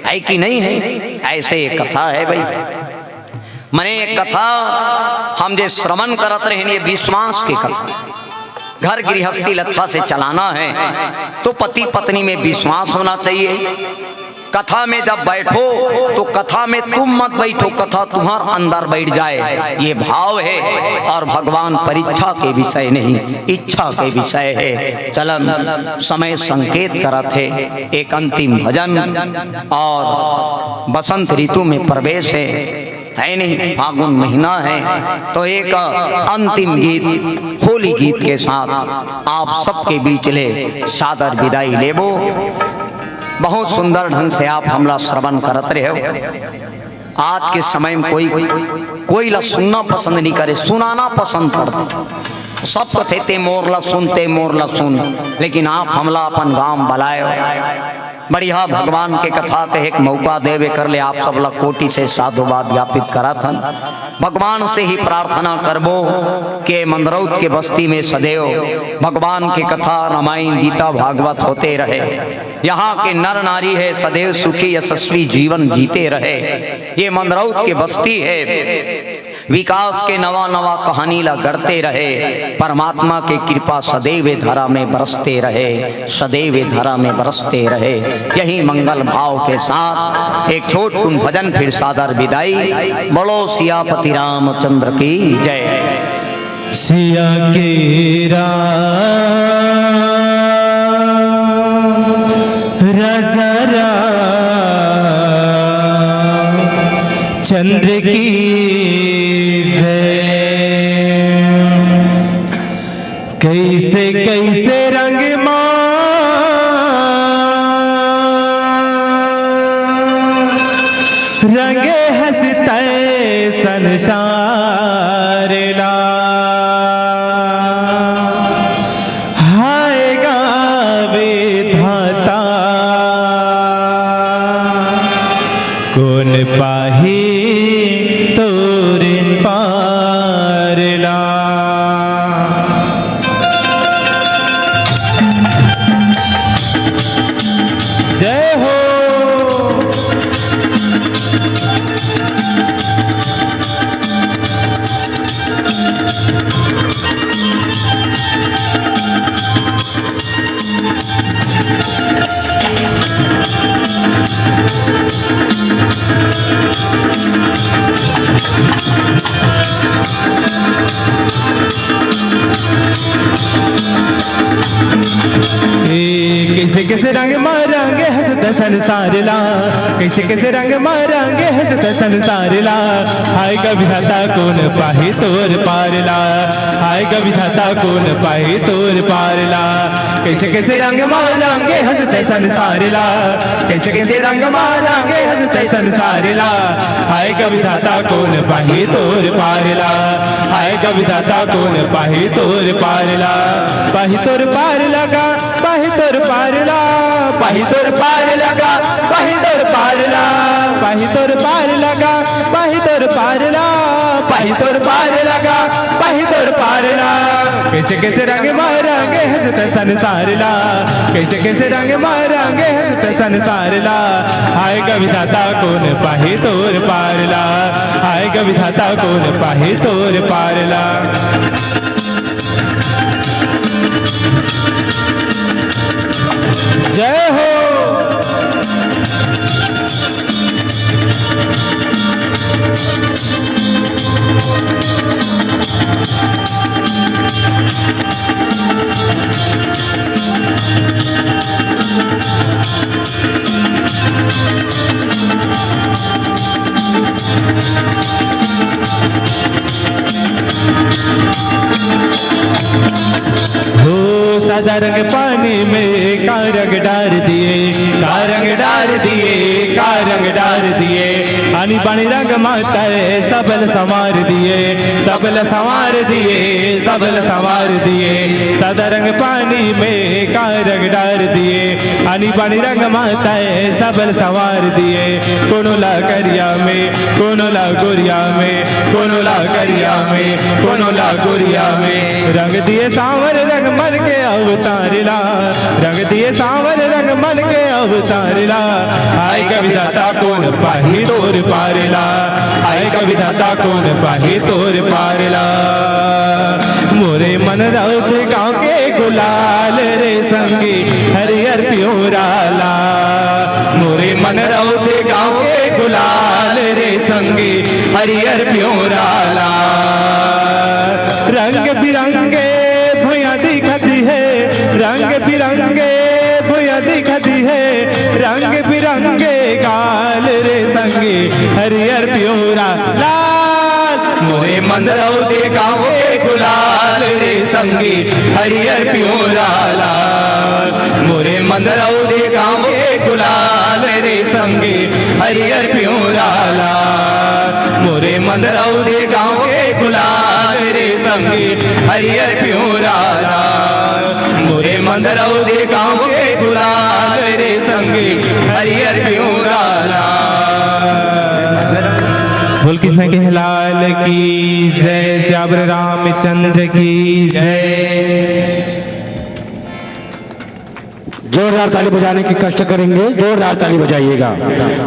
S1: है कि नहीं है। ऐसे एक कथा है भाई। मने एक कथा हम जे श्रवण करत रहे ये विश्वास की कथा। घर गृहस्थी अच्छा से चलाना है तो पति पत्नी में विश्वास होना चाहिए। कथा में जब बैठो तो कथा में तुम मत बैठो, कथा तुम्हार अंदर बैठ जाए, ये भाव है। और भगवान परीक्षा के विषय नहीं, इच्छा के विषय है। चलन समय संकेत करत है एक अंतिम भजन, और बसंत ऋतु में प्रवेश है नहीं, फागुन महीना है, तो एक अंतिम गीत होली गीत के साथ आप सबके बीच ले सादर विदाई लेबो। बहुत सुंदर ढंग से आप हमला श्रवण करत रहे हो। आज के समय में कोई ला सुनना पसंद नहीं करे, सुनाना पसंद करते। सब कथे ते मोरला सुन, लेकिन आप हमला अपन गांव बलायो। बढ़िया भगवान के कथा के एक मौका देवे कर ले आप सब ला कोटि से साधुवाद ज्ञापित करा था। भगवान से ही प्रार्थना करबो के मंदरौत के बस्ती में सदैव भगवान के कथा रामायण गीता भागवत होते रहे। यहाँ के नर नारी है सदैव सुखी यशस्वी जीवन जीते रहे। ये मंदरौत के बस्ती है, विकास के नवा नवा कहानी ला गढ़ते रहे। परमात्मा के कृपा सदैव धारा में बरसते रहे, सदैव धारा में बरसते रहे। यही मंगल भाव के साथ एक छोट कुन भजन फिर सादर विदाई। बोलो सियापति रामचंद्र की जय।
S2: सिया के राम रज़ा चंद्र की कैसे कैसे रंग रंगे हंसते संसार ला। हाय गावे धाता कौन पाही तोरे पार ला। जय हो। कैसे कैसे रंग मारेंगे हंसता संसार ला, कैसे कैसे रंग मारेंगे हंसता संसार ला। हाय विधाता कौन पाही तोर पार ला, हाय विधाता कौन पाही तोर पार ला। कैसे कैसे रंग मारेंगे हंसते संसार ला, कैसे कैसे रंग मारेंगे हंसते संसार ला। हाय विधाता कौन पाही तोर पार ला, हाय विधाता कौन पाही तोर पार ला। पाही तोर पार लगा, पाही तोर पार ला, पाही तोर पार लगा, पाही तोर पार ला, पाही तोर पार लगा, पाही तोर पार ला, पाही तोर पार लगा, पाही तोर पार ला। कैसे कैसे रंग मारेंगे हंसते संसार ला, कैसे कैसे रंग मारेंगे हंसते संसार ला। हाय विधाता कौन पाही तोर पार ला, हाय विधाता कौन पाही तोर पार ला। जय हो। सादा रंग पानी में का रंग डार दिए, का रंग डार दिए, का रंग डार दिए। पानी पानी रंग माता है सबल संवार दिए, सबल संवार दिए, सबल संवार दिए। सादा रंग पानी में का रंग डार दिए, पानी पानी रंग माता है सबल संवार दिए। कोनो ला करिया में कोनोला गुरिया में कोनोला करिया में कोनोला गुरिया में रंग दिए सांवर रंग मन के अवतारिला रंग दिए सांवर रंग मन के अवतारिला आय कविदाता कौन पाही तोर पारिला आय कविदाता कौन पाही तोर पारिला मोरे मन रौद गाँव के गुलाल रे संगी हरिहर प्योराला मोरे मन रौद गाँव के गुलाल रे संगी हरिहर प्योराला रंग बिरंगे भुया दिखती है रंग बिरंगे भुया दिखती है रंग बिरंगे गाल रे संगी हरिहर प्योरा लाल मोरे मन रौदे गाँव के गुलाल रे संगी हरिहर प्योरा लाल मोरे मन रौदे गाँव के गुलाल रे संगी हरिहर प्योरा लाल मोरे मन रौदे गाँव के गुलाल रे संगी हरिहर प्योरा लाल मोरे मन रौदे गाँव के गुलाल रे संगी हरिहर प्योरा बोल कृष्ण के लाल की जय श्याम रामचंद्र की जय।
S4: जोरदार ताली बजाने की कष्ट करेंगे जोरदार ताली बजाइएगा।